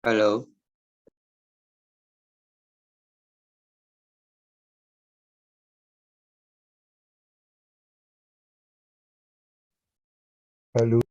Halo. Halo.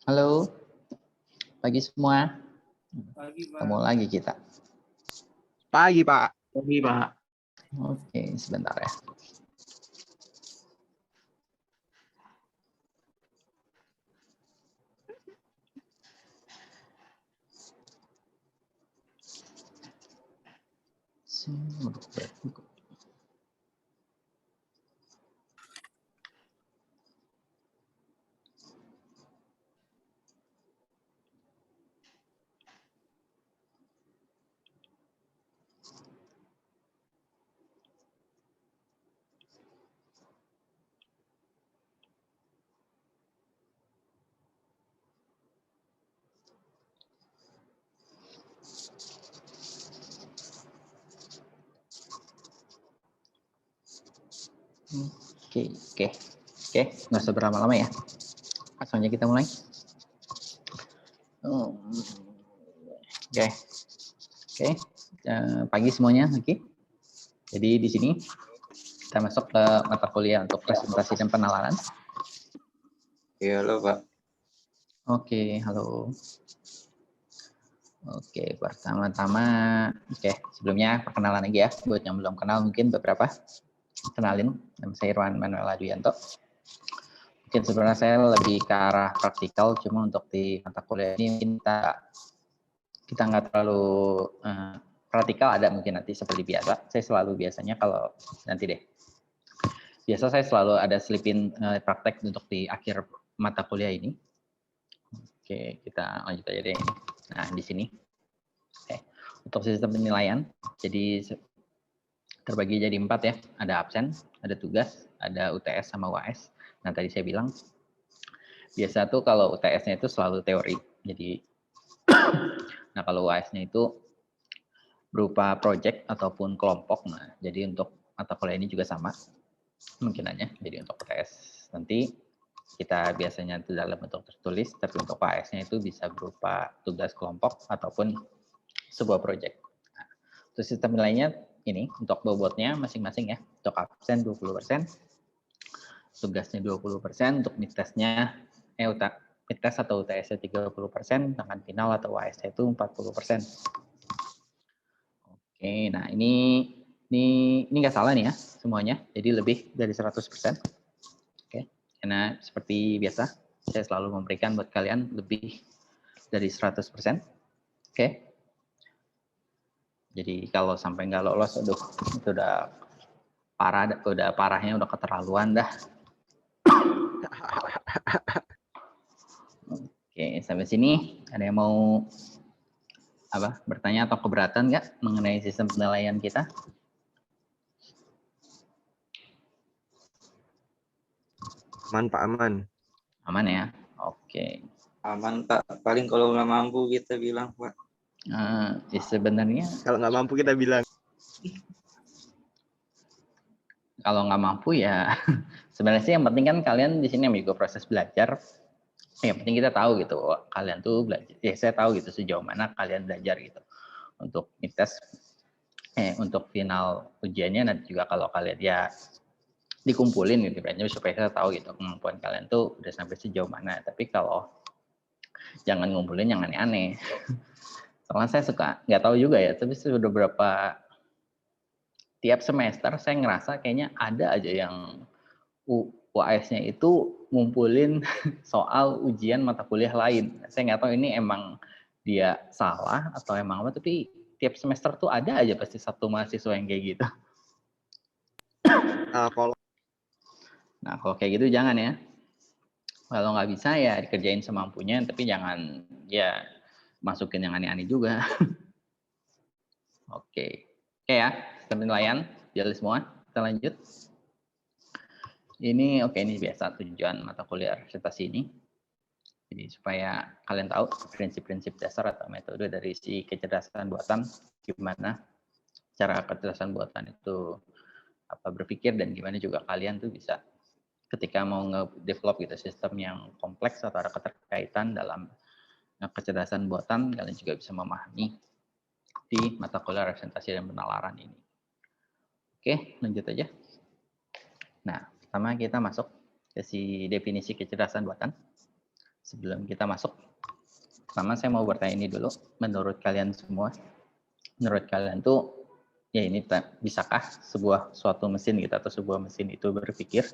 Halo, pagi semua. Pagi, Pak. Ketemu lagi kita. Pagi, Pak. Pagi, Pak. Oke, sebentar ya. Oke. Nggak usah berlama-lama ya. Langsung aja kita mulai. Oke. Pagi semuanya. Oke. Jadi di sini kita masuk ke mata kuliah untuk presentasi dan penalaran. Iya, halo, Pak. Oke, halo. Oke, pertama-tama, sebelumnya perkenalan lagi ya, buat yang belum kenal mungkin beberapa. Kenalin, nama saya Irwan Manuel Adianto. Mungkin sebenarnya saya lebih ke arah praktikal, cuma untuk di mata kuliah ini mungkin kita nggak terlalu praktikal, ada mungkin nanti seperti biasa. Saya selalu biasanya kalau nanti deh, biasa saya selalu ada selipin praktek untuk di akhir mata kuliah ini. Oke, kita lanjut aja deh. Nah, di sini. Untuk sistem penilaian, jadi terbagi jadi 4 ya. Ada absen, ada tugas, ada UTS sama UAS. Nah, tadi saya bilang, biasa tuh kalau UTS-nya itu selalu teori. Jadi, nah kalau UAS-nya itu berupa project ataupun kelompok. Nah, jadi untuk mata kuliah ini juga sama kemungkinannya. Jadi untuk UTS nanti kita biasanya itu dalam bentuk tertulis, tapi untuk UAS-nya itu bisa berupa tugas kelompok ataupun sebuah project. Nah, untuk sistem nilainya ini untuk bobotnya masing-masing ya. Untuk absen 20%, tugasnya 20%, untuk mid testnya mid test atau UTS-nya 30%, sedangkan final atau UAS-nya itu 40%. Oke, nah ini nggak salah nih ya semuanya. Jadi lebih dari 100%. Oke, karena seperti biasa saya selalu memberikan buat kalian lebih dari 100%. Oke. Jadi kalau sampai nggak lolos, aduh, itu udah parahnya udah keterlaluan dah. Oke, sampai sini ada yang mau bertanya atau keberatan nggak mengenai sistem penilaian kita? Aman Pak, aman. Aman ya? Oke. Aman Pak, paling kalau nggak mampu kita bilang Pak. Ya sebenarnya Kalau nggak mampu kita bilang. Kalau nggak mampu ya sebenarnya sih yang penting kan kalian di sini juga proses belajar. Yang penting kita tahu gitu, kalian tuh belajar. Ya saya tahu gitu sejauh mana kalian belajar gitu untuk tes, untuk final ujiannya nanti juga kalau kalian ya dikumpulin gitu kan, supaya saya tahu gitu kemampuan kalian tuh udah sampai sejauh mana. Tapi kalau jangan ngumpulin yang aneh-aneh. Soalnya saya suka nggak tahu juga ya, tapi sudah berapa tiap semester saya ngerasa kayaknya ada aja yang UAS-nya itu ngumpulin soal ujian mata kuliah lain. Saya nggak tahu ini emang dia salah atau emang apa, tapi tiap semester tuh ada aja pasti satu mahasiswa yang kayak gitu. Nah, kalau kayak gitu jangan ya. Kalau nggak bisa ya dikerjain semampunya, tapi jangan ya masukin yang aneh-aneh juga. Oke ya, sistem penilaian jelas semua. Kita lanjut. Ini biasa tujuan mata kuliah presentasi ini. Jadi supaya kalian tahu prinsip-prinsip dasar atau metode dari si kecerdasan buatan, gimana cara kecerdasan buatan itu berpikir, dan gimana juga kalian tuh bisa ketika mau nge-develop gitu sistem yang kompleks atau ada keterkaitan dalam kecerdasan buatan, kalian juga bisa memahami di mata kuliah representasi dan penalaran ini. Oke, lanjut aja. Nah, pertama kita masuk ke si definisi kecerdasan buatan. Sebelum kita masuk, pertama saya mau bertanya ini dulu. Menurut kalian semua, menurut kalian tuh, ya ini bisakah suatu mesin gitu atau sebuah mesin itu berpikir?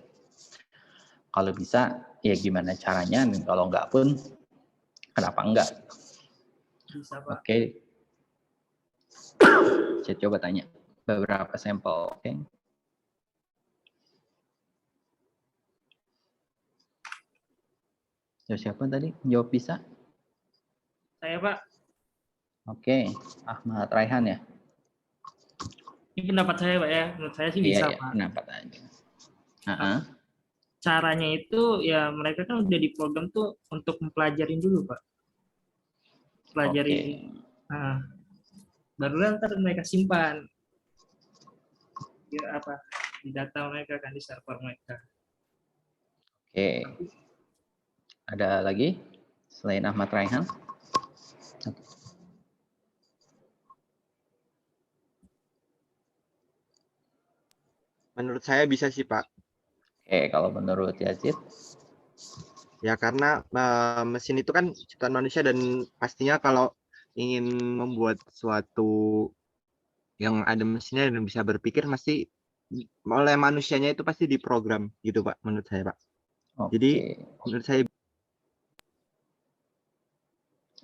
Kalau bisa, ya gimana caranya? Dan kalau enggak pun, kenapa enggak? Bisa Pak. Oke. Saya coba tanya beberapa sampel. Oke. Siapa tadi jawab bisa? Saya Pak. Oke, Ahmad Raihan ya. Ini pendapat saya Pak ya. Menurut saya sih bisa Pak. Pendapat aja. Caranya itu ya mereka kan udah diprogram tuh untuk mempelajarin dulu Pak. Pelajari. Nah, baru ntar mereka simpan. Ya di data mereka kan di server mereka. Oke. Ada lagi selain Ahmad Raihan? Menurut saya bisa sih Pak. Oke, kalau menurut Yazid? Ya karena mesin itu kan ciptaan manusia dan pastinya kalau ingin membuat suatu yang ada mesinnya dan bisa berpikir, pasti oleh manusianya itu pasti diprogram gitu Pak, menurut saya Pak. Jadi Oke, menurut saya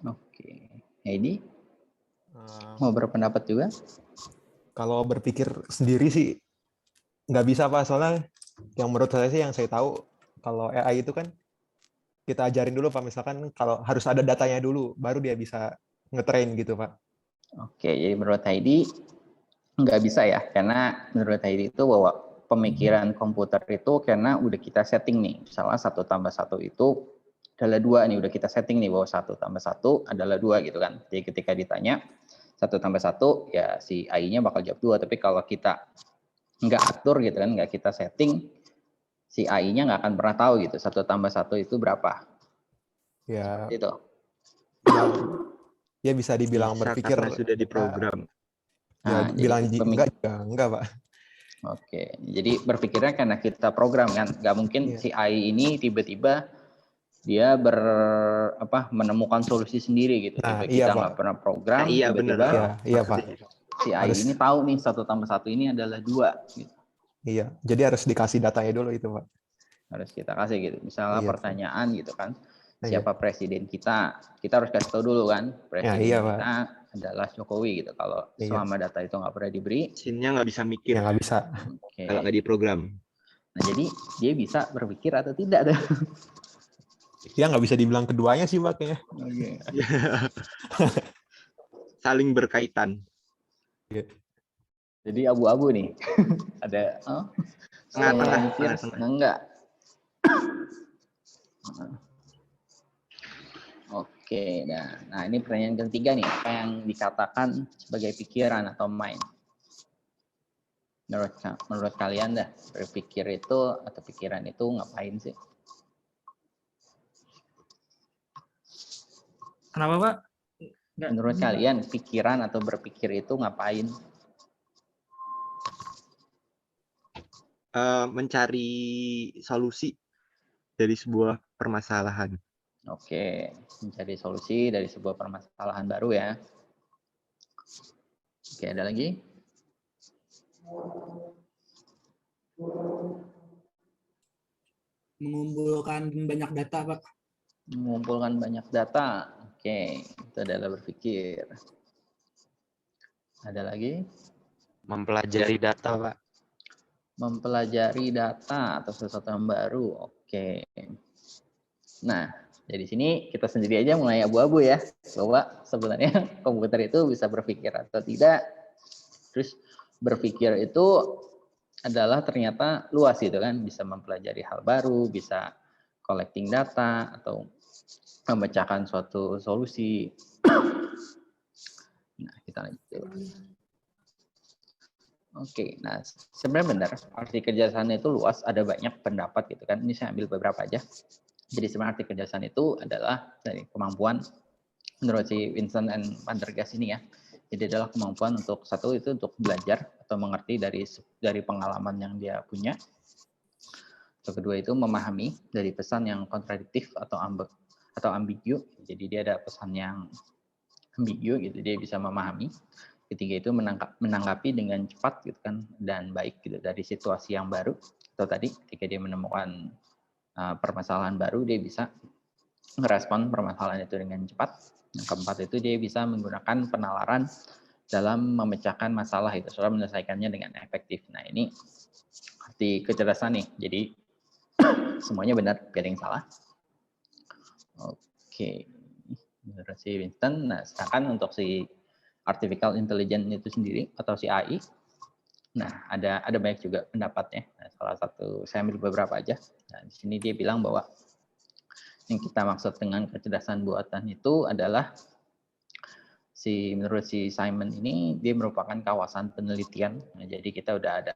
oke. Heidi Eh, mau berpendapat juga? Kalau berpikir sendiri sih nggak bisa Pak, soalnya yang menurut saya sih, yang saya tahu kalau AI itu kan kita ajarin dulu Pak, misalkan kalau harus ada datanya dulu baru dia bisa ngetrain gitu Pak. Oke, jadi menurut Heidi nggak bisa ya, karena menurut Heidi itu bahwa pemikiran komputer itu karena udah kita setting nih, misalnya 1+1 itu adalah 2 nih, udah kita setting nih bahwa 1+1 adalah 2 gitu kan. Jadi ketika ditanya 1+1 ya si AI-nya bakal jawab 2, tapi kalau kita nggak atur gitu kan, nggak kita setting, si AI-nya nggak akan pernah tahu gitu 1+1 itu berapa. Ya, Seperti itu. ya bisa dibilang bisa berpikir, karena sudah ya, diprogram. ya Nah, bilang jadi enggak juga enggak Pak. Oke, jadi berpikirnya karena kita program kan, nggak mungkin Iya. si AI ini tiba-tiba dia menemukan solusi sendiri gitu. Nah, Tiba iya kita Pak. nggak pernah program, Iya benar tiba-tiba Iya, iya Pak. si AI Harus, ini tahu nih 1+1 ini adalah 2 gitu. iya. Jadi harus dikasih datanya dulu itu Pak. Harus kita kasih gitu. Misalnya Iya, Pak. pertanyaan gitu kan, Iya. siapa presiden kita harus kasih tahu dulu kan, Ya, presiden iya Pak. kita adalah Jokowi gitu. Kalau Iya. selama data itu nggak pernah diberi, Mesinnya nggak bisa mikir Ya nggak bisa. oke. kalau nggak diprogram. Nah jadi dia bisa berpikir atau tidak tuh? Ya nggak bisa dibilang keduanya sih Pak kayaknya. Oke. Saling berkaitan. Jadi abu-abu nih. Ada Tengah-tengah, mikir, tengah-tengah. enggak. Oke, nah ini pertanyaan ketiga nih, apa yang dikatakan sebagai pikiran atau mind? Menurut kalian dah, berpikir itu atau pikiran itu ngapain sih? Kenapa Pak? Nggak. Menurut kalian pikiran atau berpikir itu ngapain? Mencari solusi dari sebuah permasalahan. Oke, mencari solusi dari sebuah permasalahan baru ya. Oke, ada lagi? Mengumpulkan banyak data, Pak. Mengumpulkan banyak data. Oke, itu adalah berpikir. Ada lagi? Mempelajari data, Pak. Mempelajari data atau sesuatu yang baru. Oke. Nah, dari sini kita sendiri aja mulai abu-abu ya, bahwa sebenarnya komputer itu bisa berpikir atau tidak. Terus berpikir itu adalah ternyata luas gitu kan, bisa mempelajari hal baru, bisa collecting data atau memecahkan suatu solusi. Nah, kita lanjut. Oke, nah sebenarnya benar arti kecerdasan itu luas, ada banyak pendapat gitu kan. Ini saya ambil beberapa aja. Jadi sebenarnya arti kecerdasan itu adalah dari kemampuan menurut si Vincent and Van der Gaas ini ya. Jadi adalah kemampuan untuk satu itu untuk belajar atau mengerti dari pengalaman yang dia punya. Yang kedua itu memahami dari pesan yang kontradiktif atau ambigu. Jadi dia ada pesan yang ambigu gitu, dia bisa memahami. Ketiga itu menanggapi dengan cepat gitu kan dan baik gitu dari situasi yang baru. Atau tadi ketika dia menemukan permasalahan baru, dia bisa merespon permasalahan itu dengan cepat. Yang keempat itu dia bisa menggunakan penalaran dalam memecahkan masalah itu, setelah menyelesaikannya dengan efektif. Nah ini arti kecerdasan nih. Jadi semuanya benar, gak ada yang salah. Oke, menurut si Winston. Nah sedangkan untuk si artificial intelligence itu sendiri atau si AI, nah ada banyak juga pendapatnya. Nah, salah satu saya ambil beberapa aja. Nah, di sini dia bilang bahwa yang kita maksud dengan kecerdasan buatan itu adalah menurut si Simon ini dia merupakan kawasan penelitian. Nah, jadi kita udah ada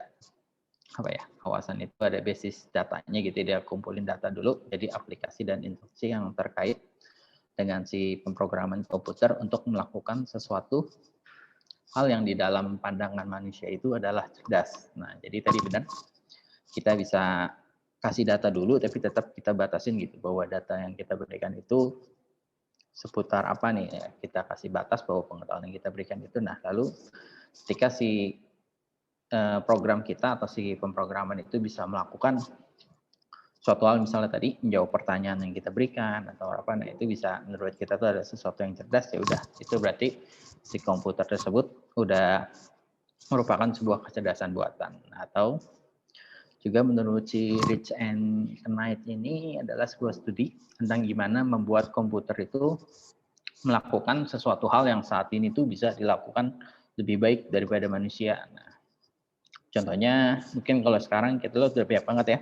kawasan itu ada basis datanya gitu, dia kumpulin data dulu, jadi aplikasi dan instruksi yang terkait dengan si pemrograman komputer untuk melakukan sesuatu hal yang di dalam pandangan manusia itu adalah cerdas. Nah, jadi tadi benar, kita bisa kasih data dulu, tapi tetap kita batasin gitu, bahwa data yang kita berikan itu seputar apa nih ya, kita kasih batas bahwa pengetahuan yang kita berikan itu. Nah, lalu ketika si program kita atau si pemrograman itu bisa melakukan suatu hal, misalnya tadi menjawab pertanyaan yang kita berikan atau apa, nah itu bisa menurut kita tuh ada sesuatu yang cerdas, ya udah itu berarti si komputer tersebut udah merupakan sebuah kecerdasan buatan. Atau juga menurut si Rich and Knight ini adalah sebuah studi tentang gimana membuat komputer itu melakukan sesuatu hal yang saat ini tuh bisa dilakukan lebih baik daripada manusia. Nah, contohnya mungkin kalau sekarang kita lihat udah banyak banget ya.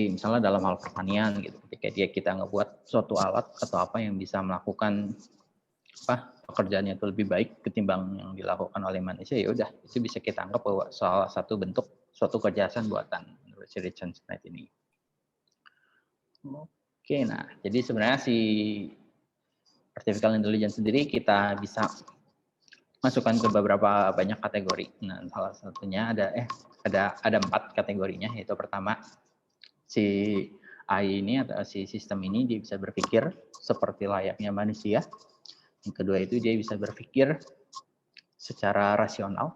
Misalnya dalam hal pertanian gitu, ketika kita ngebuat suatu alat atau apa yang bisa melakukan pekerjaannya itu lebih baik ketimbang yang dilakukan oleh manusia, ya udah itu bisa kita anggap bahwa salah satu bentuk suatu kecerdasan buatan menurut si Rich and Knight ini. Oke, nah jadi sebenarnya si artificial intelligence sendiri kita bisa masukkan ke beberapa banyak kategori. Nah, salah satunya ada 4 kategorinya, yaitu pertama si AI ini atau si sistem ini dia bisa berpikir seperti layaknya manusia. Yang kedua itu dia bisa berpikir secara rasional.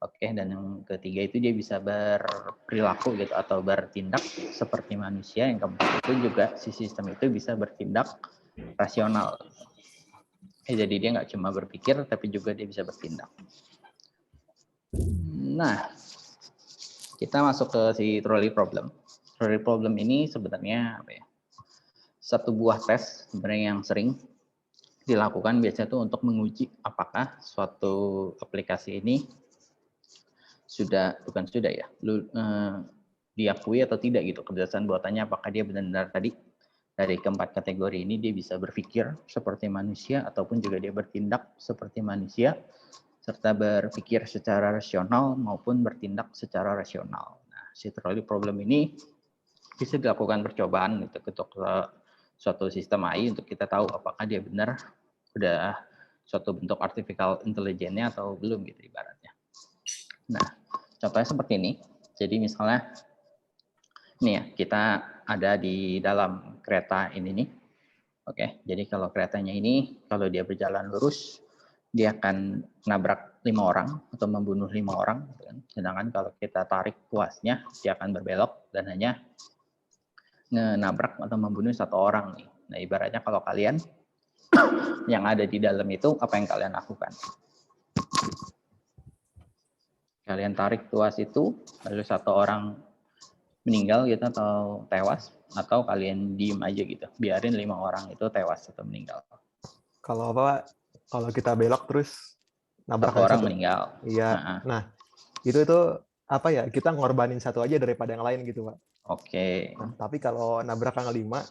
Oke, dan yang ketiga itu dia bisa berperilaku gitu atau bertindak seperti manusia. Yang keempat itu juga si sistem itu bisa bertindak rasional. Jadi dia nggak cuma berpikir, tapi juga dia bisa bertindak. Nah, kita masuk ke si trolley problem. Trolley problem ini sebenarnya apa ya? Satu buah tes sebenarnya yang sering dilakukan biasanya itu untuk menguji apakah suatu aplikasi ini diakui atau tidak gitu kecerdasan buatannya, apakah dia benar-benar tadi dari keempat kategori ini dia bisa berpikir seperti manusia ataupun juga dia bertindak seperti manusia serta berpikir secara rasional maupun bertindak secara rasional. Nah, si trolley problem ini bisa dilakukan percobaan gitu untuk suatu sistem AI untuk kita tahu apakah dia benar udah suatu bentuk artificial intelligence-nya atau belum gitu ibaratnya. Nah, contohnya seperti ini. Jadi misalnya ini ya, kita ada di dalam kereta ini nih. Oke, jadi kalau keretanya ini kalau dia berjalan lurus dia akan nabrak 5 orang atau membunuh 5 orang. Sedangkan kalau kita tarik tuasnya dia akan berbelok dan hanya nabrak atau membunuh 1 orang nih. Nah, ibaratnya kalau kalian yang ada di dalam itu apa yang kalian lakukan? Kalian tarik tuas itu lalu 1 orang meninggal gitu atau tewas, atau kalian diem aja gitu biarin 5 orang itu tewas atau meninggal? Kalau kita belok terus nabrak 1 orang meninggal. Iya. Nah, itu apa ya, kita ngorbanin 1 aja daripada yang lain gitu, Pak. Oke. Nah, tapi kalau nabrak yang 5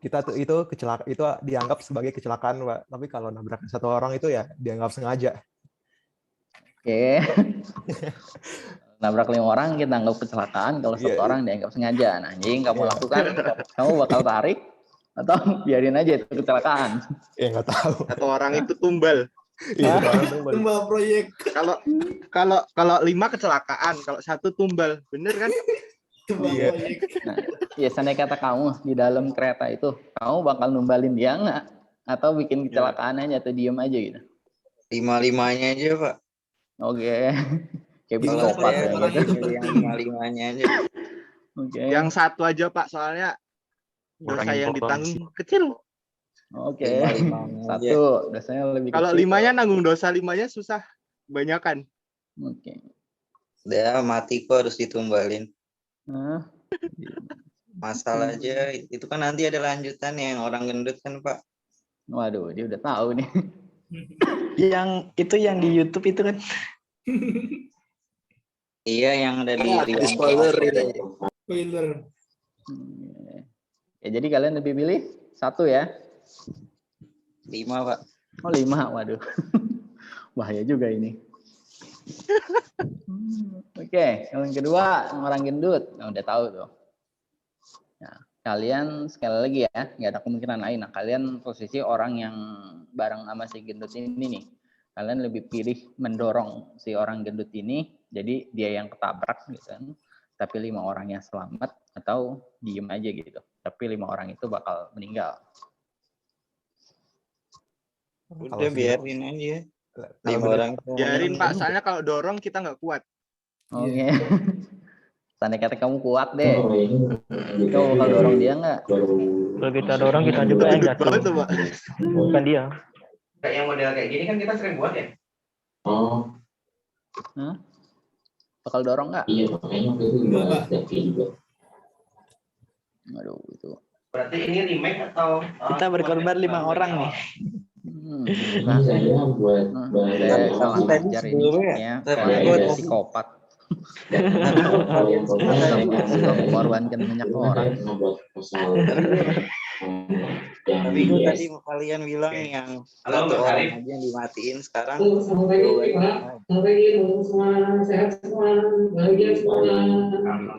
kita tuh itu dianggap sebagai kecelakaan, Pak. Tapi kalau nabrak 1 orang itu ya dianggap sengaja. Oke. Nabrak 5 orang kita anggap kecelakaan, kalau 1 orang dianggap sengaja. Nah, jadi yang kamu lakukan, kamu bakal tarik atau biarin aja itu kecelakaan? Ya nggak tahu. 1 orang itu tumbal. Tumbal proyek. Kalau 5 kecelakaan, kalau 1 tumbal, bener kan? Iya. Nah, biasanya kata kamu di dalam kereta itu, kamu bakal numbalin dia nggak? Atau bikin kecelakaan aja atau diem aja gitu? 5-5-nya aja, Pak. Oke. Kayak Kalau psikopat saya ya gitu. pilih yang 5-5-nya aja. Oke. Yang 1 aja, Pak, soalnya dosa yang ditanggung kecil. Oke. 5-5-nya aja. 1 dosanya lebih Kalau kecil. 5-nya nanggung dosa, 5-nya susah, banyakan. Oke. Udah mati kok harus ditumbalin. Nah, Masalah aja itu kan nanti ada lanjutan yang orang gendut kan, Pak. waduh, dia udah tahu nih. Yang itu yang di YouTube itu kan. Iya, yang ada di Spoiler itu. Spoiler. Ya, jadi kalian lebih pilih 1 ya? 5, Pak. Oh 5, waduh. Bahaya juga ini. Oke, yang kedua orang gendut. Nah, udah tahu tuh. Nah, kalian sekali lagi ya, nggak ada kemungkinan lain. Nah, kalian posisi orang yang bareng sama si gendut ini nih. Kalian lebih pilih mendorong si orang gendut ini, jadi dia yang ketabrak gitu kan. Tapi 5 orangnya selamat, atau diem aja gitu. tapi 5 orang itu bakal meninggal. Udah biarin aja. Kalau 5 orang itu biarin Pak, meninggal. soalnya kalau dorong kita nggak kuat. Oke. Tanda kata kamu kuat deh. Kamu bakal dorong dia nggak? Kalau kita dorong, kita juga yang jatuh. Banget tuh, Pak. Bukan dia. Kayak yang model kayak gini kan kita sering buat ya. Hah? Bakal dorong nggak? Iya, makanya waktu itu juga. Aduh, itu. Berarti ini remake atau Kita berkorban 5 orang nih. Nah, Saya buat saya salah Tadi ngajar ini sebelumnya, ya. tapi Kayak buat- psikopat. kalian Suka mengorbankan banyak orang. Tapi itu tadi kalian bilang yang Halo, satu Mbak orang Arif. aja yang dimatiin sekarang.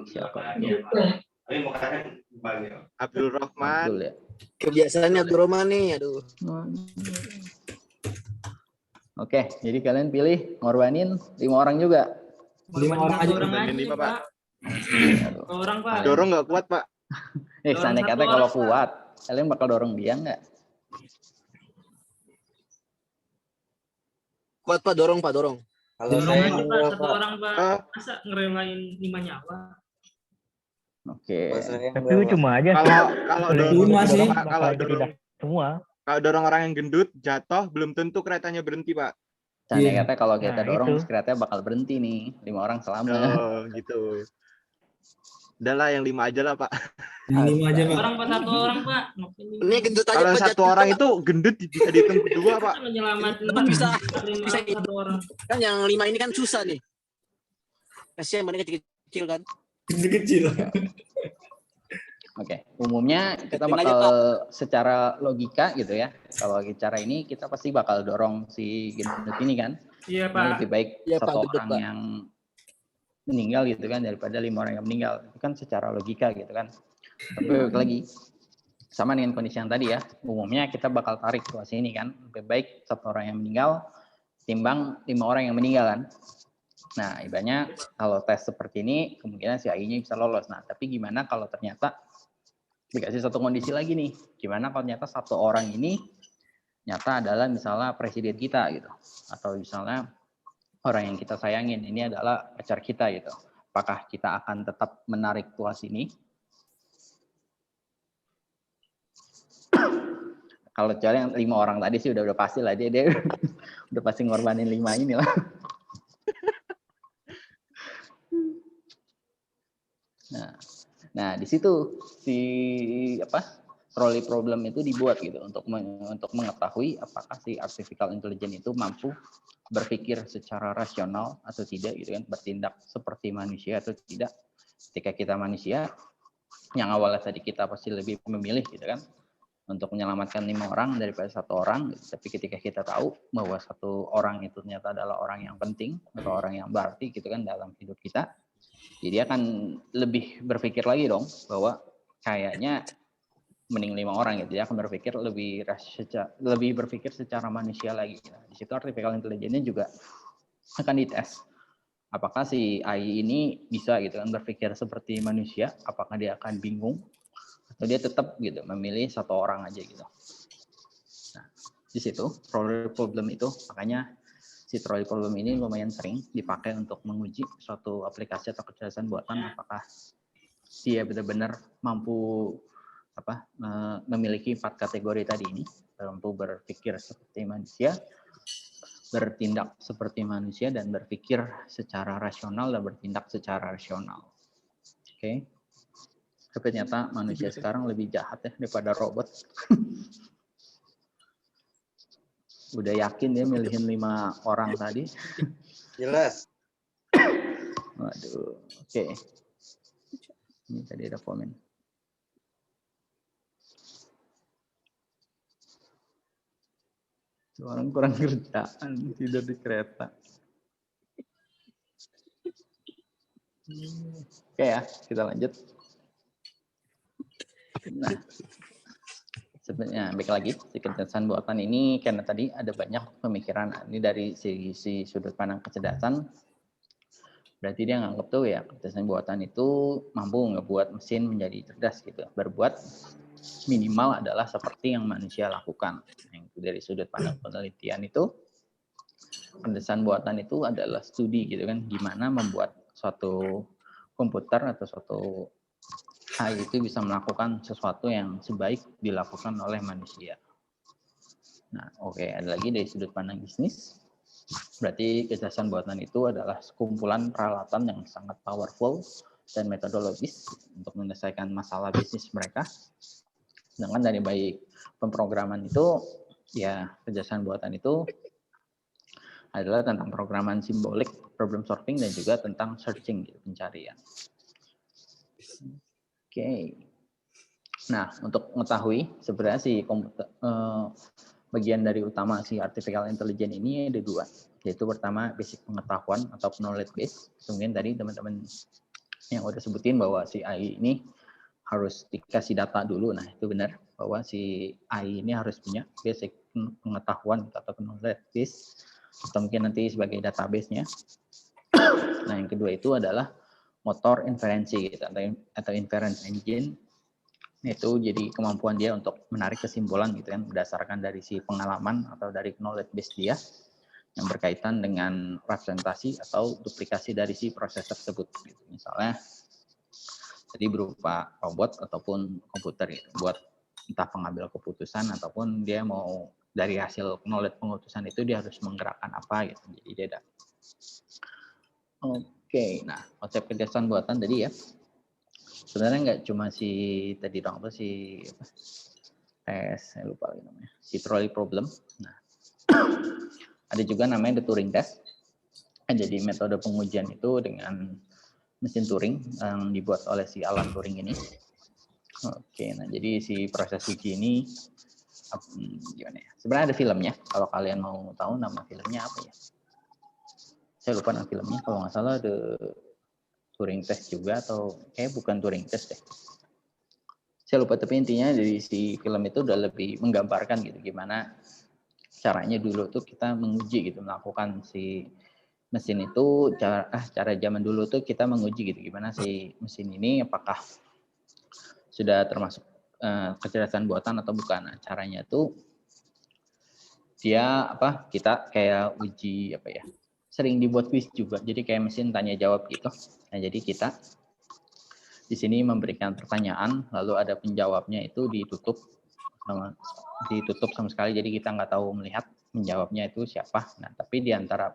Siapa? Ini mau katakan bagi. Abdul Rahman. Abdul ya. Kebiasaannya Abdurrahman nih, aduh. Oke, jadi kalian pilih ngorbanin 5 orang juga. 5 orang aja. Korbanin 5, Pak. Aduh. Orang, Pak. Dorong nggak kuat, Pak. Eh, Dorong seandainya satu kata kalau orang, kuat, kalian bakal dorong dia nggak? Kuat Pak, dorong Pak, dorong. Kalau Dorong saya aja, Pak. enggak, Satu Pak. orang, Pak. Ah. Masa ngerelain 5 nyawa? Oke. Kalau saya Tapi enggak, Pak. cuma aja. Kalau dorong, Lima sih. Pak, kalau dorong Semua. kalau dorong orang yang gendut jatuh belum tentu keretanya berhenti, Pak. Seandainya kata kalau kita Nah, dorong, itu. keretanya bakal berhenti nih. 5 orang selamat. Oh, gitu. Udahlah yang 5 aja lah, Pak. Yang 5 aja, Pak. Orang, Pak. Satu orang, Pak. Ngapain lima? Ini gendut aja Kalau Pak, satu jatuh, orang Pak. itu gendut bisa dihitung berdua, Pak. Kan nyelamatin Tapi bisa bisa itu. satu orang. Kan yang 5 ini kan susah nih. Kasihan mereka kecil-kecil kan. Kecil-kecil. Oke, umumnya kita Ketin aja, bakal secara logika gitu ya. Kalau cara ini kita pasti bakal dorong si gendut ini kan. Iya, Karena Pak. lebih baik Iya, Pak, satu gendut, orang Pak. yang meninggal gitu kan daripada 5 orang yang meninggal. Itu kan secara logika gitu kan. Tapi balik lagi sama dengan kondisi yang tadi ya. Umumnya kita bakal tarik situasi ini kan. Lebih baik satu orang yang meninggal timbang 5 orang yang meninggal kan. Nah, ibaratnya kalau tes seperti ini kemungkinan si AI-nya bisa lolos. Nah, tapi gimana kalau ternyata dikasih satu kondisi lagi nih. Gimana kalau ternyata satu orang ini nyata adalah misalnya presiden kita gitu. Atau misalnya orang yang kita sayangin ini adalah pacar kita gitu. Apakah kita akan tetap menarik tuas ini? Kalau cara yang 5 orang tadi sih udah pasti lah dia udah pasti ngorbanin 5 ini lah. Nah, di situ si trolley problem itu dibuat gitu untuk mengetahui apakah si artificial intelligence itu mampu berpikir secara rasional atau tidak gitu kan, bertindak seperti manusia atau tidak. Ketika kita manusia yang awalnya tadi kita pasti lebih memilih gitu kan untuk menyelamatkan 5 orang daripada 1 orang gitu. Tapi ketika kita tahu bahwa 1 orang itu ternyata adalah orang yang penting atau orang yang berarti gitu kan dalam hidup kita, jadi akan lebih berpikir lagi dong bahwa kayaknya mending 5 orang gitu ya, akan berpikir lebih berpikir secara manusia lagi. Nah, di situ artificial intelligence juga akan dites. Apakah si AI ini bisa gitu kan berpikir seperti manusia? Apakah dia akan bingung atau dia tetap gitu memilih 1 orang aja gitu. Nah, di situ problem itu makanya si trolley problem ini lumayan sering dipakai untuk menguji suatu aplikasi atau kecerdasan buatan apakah dia benar-benar mampu memiliki 4 kategori tadi ini, mampu berpikir seperti manusia, bertindak seperti manusia, dan berpikir secara rasional dan bertindak secara rasional. Oke. Tapi ternyata manusia sekarang lebih jahat ya daripada robot. Udah yakin dia milihin 5 orang tadi. Jelas. Waduh, oke. Ini tadi ada komen. Orang kurang kerjaan, tidur di kereta. Oke ya, kita lanjut. Nah, sebenarnya baik lagi, si kecerdasan buatan ini karena tadi ada banyak pemikiran. Ini dari sisi sudut pandang kecerdasan, Berarti dia nganggap tuh ya kecerdasan buatan itu mampu ngebuat mesin menjadi cerdas gitu. Berbuat minimal adalah seperti yang manusia lakukan. Yang dari sudut pandang penelitian itu, kecerdasan buatan itu adalah studi gitu kan, gimana membuat suatu komputer atau suatu AI itu bisa melakukan sesuatu yang sebaik dilakukan oleh manusia. Nah, oke, ada lagi dari sudut pandang bisnis. Berarti kecerdasan buatan itu adalah sekumpulan peralatan yang sangat powerful dan metodologis untuk menyelesaikan masalah bisnis mereka. Sedangkan dari baik pemrograman itu, ya kecerdasan buatan itu adalah tentang programan simbolik, problem solving, dan juga tentang searching, pencarian. Oke. Nah, untuk mengetahui sebenarnya si komputer, bagian dari utama si artificial intelligence ini ada dua, yaitu pertama basic pengetahuan atau knowledge base. Mungkin tadi teman-teman yang udah sebutin bahwa si AI ini harus dikasih data dulu. Nah, itu benar bahwa si AI ini harus punya basic pengetahuan atau knowledge base, atau mungkin nanti sebagai database-nya. Nah, yang kedua itu adalah motor inferensi gitu, atau inference engine. Itu jadi kemampuan dia untuk menarik kesimpulan gitu kan, berdasarkan dari si pengalaman atau dari knowledge base dia yang berkaitan dengan representasi atau duplikasi dari si proses tersebut gitu. Misalnya jadi berupa robot ataupun komputer gitu, buat entah pengambil keputusan ataupun dia mau dari hasil knowledge pengutusan itu dia harus menggerakkan apa gitu. Jadi dia ada. Oke, nah konsep kecerdasan buatan tadi ya. Sebenarnya nggak cuma si tadi dong apa si apa, tes saya lupa lagi namanya, si trolley problem. Nah, ada juga namanya the Turing test. Jadi metode pengujian itu dengan mesin Turing yang dibuat oleh si Alan Turing ini. Oke, nah jadi si proses uji ini gimana ya? Sebenarnya ada filmnya. Kalau kalian mau tahu nama filmnya apa ya? Saya lupa nama filmnya. Kalau nggak salah the Turing test juga, atau kayak bukan Turing test deh. Saya lupa, tapi intinya dari si film itu udah lebih menggambarkan gitu gimana caranya dulu tuh kita menguji gitu, melakukan si mesin itu cara zaman dulu tuh kita menguji gitu gimana si mesin ini apakah sudah termasuk kecerdasan buatan atau bukan. Nah, caranya tuh dia kita kayak uji apa ya? Sering dibuat quiz juga. Jadi kayak mesin tanya jawab gitu. Nah, jadi kita di sini memberikan pertanyaan, lalu ada penjawabnya itu ditutup sama sekali. Jadi kita nggak tahu melihat menjawabnya itu siapa. Nah, tapi di antara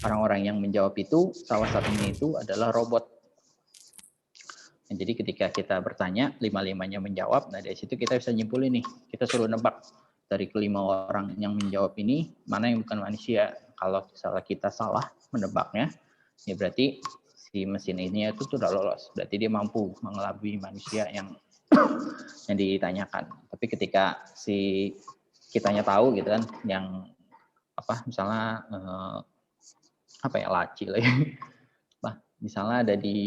orang-orang yang menjawab itu, salah satunya itu adalah robot. Nah, jadi ketika kita bertanya, 5-5-nya menjawab. Nah, dari situ kita bisa nyimpulin nih. Kita suruh nebak dari kelima orang yang menjawab ini, mana yang bukan manusia. Kalau misalnya kita salah menebaknya, ya berarti si mesin ini itu sudah lolos. Berarti dia mampu mengelabui manusia yang ditanyakan. Tapi ketika si kitanya tahu gitu kan, yang misalnya laci lagi. Misalnya ada di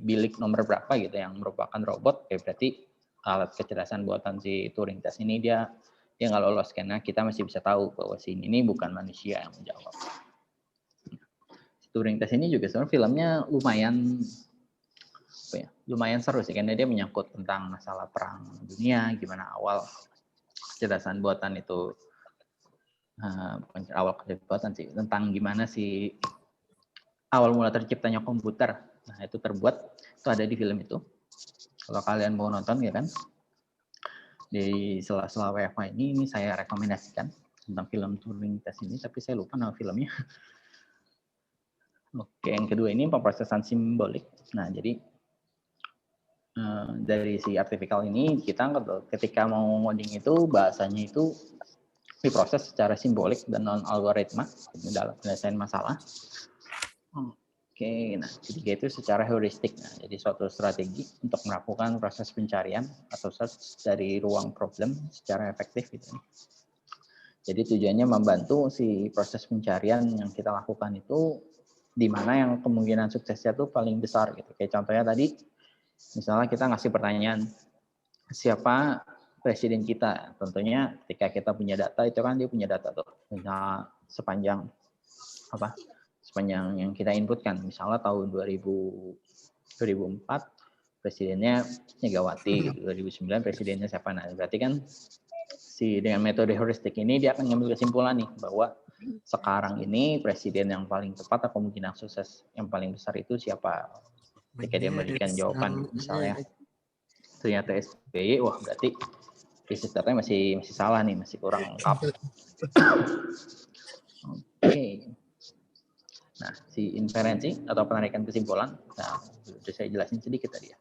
bilik nomor berapa gitu yang merupakan robot, ya berarti alat kecerdasan buatan si Turing test ini dia nggak lolos karena kita masih bisa tahu bahwa si ini bukan manusia yang menjawab. Turing test ini juga sebenarnya filmnya lumayan seru sih, karena dia menyangkut tentang masalah perang dunia, gimana awal kecerdasan buatan itu awal kecerdasan buatan sih, tentang gimana si awal mula terciptanya komputer. Nah, itu terbuat, itu ada di film itu. Kalau kalian mau nonton ya kan, di sela-sela WFH ini saya rekomendasikan tentang film Turing test ini, tapi saya lupa nama filmnya. Oke, yang kedua ini pemrosesan simbolik. Nah, jadi dari si artificial ini kita ketika mau ngoding itu bahasanya itu diproses secara simbolik dan non algoritma dalam penyelesaian masalah. Oke, nah ketiga itu secara heuristik. Nah, jadi suatu strategi untuk melakukan proses pencarian atau search dari ruang problem secara efektif gitu. Jadi tujuannya membantu si proses pencarian yang kita lakukan itu di mana yang kemungkinan suksesnya tuh paling besar gitu. Kayak contohnya tadi, misalnya kita ngasih pertanyaan siapa presiden kita. Tentunya ketika kita punya data itu kan dia punya data tuh, misalnya sepanjang sepanjang yang kita inputkan. Misalnya tahun 2004 presidennya Megawati, 2009 presidennya siapa. Nah, berarti kan dengan metode heuristik ini dia akan ngambil kesimpulan nih bahwa sekarang ini presiden yang paling tepat atau kemungkinan sukses yang paling besar itu siapa. Ketika dia memberikan jawaban misalnya ternyata SBY, wah berarti riset datanya masih salah nih, masih kurang lengkap. Oke. Nah, si inferensi atau penarikan kesimpulan, nah sudah saya jelasin sedikit tadi ya.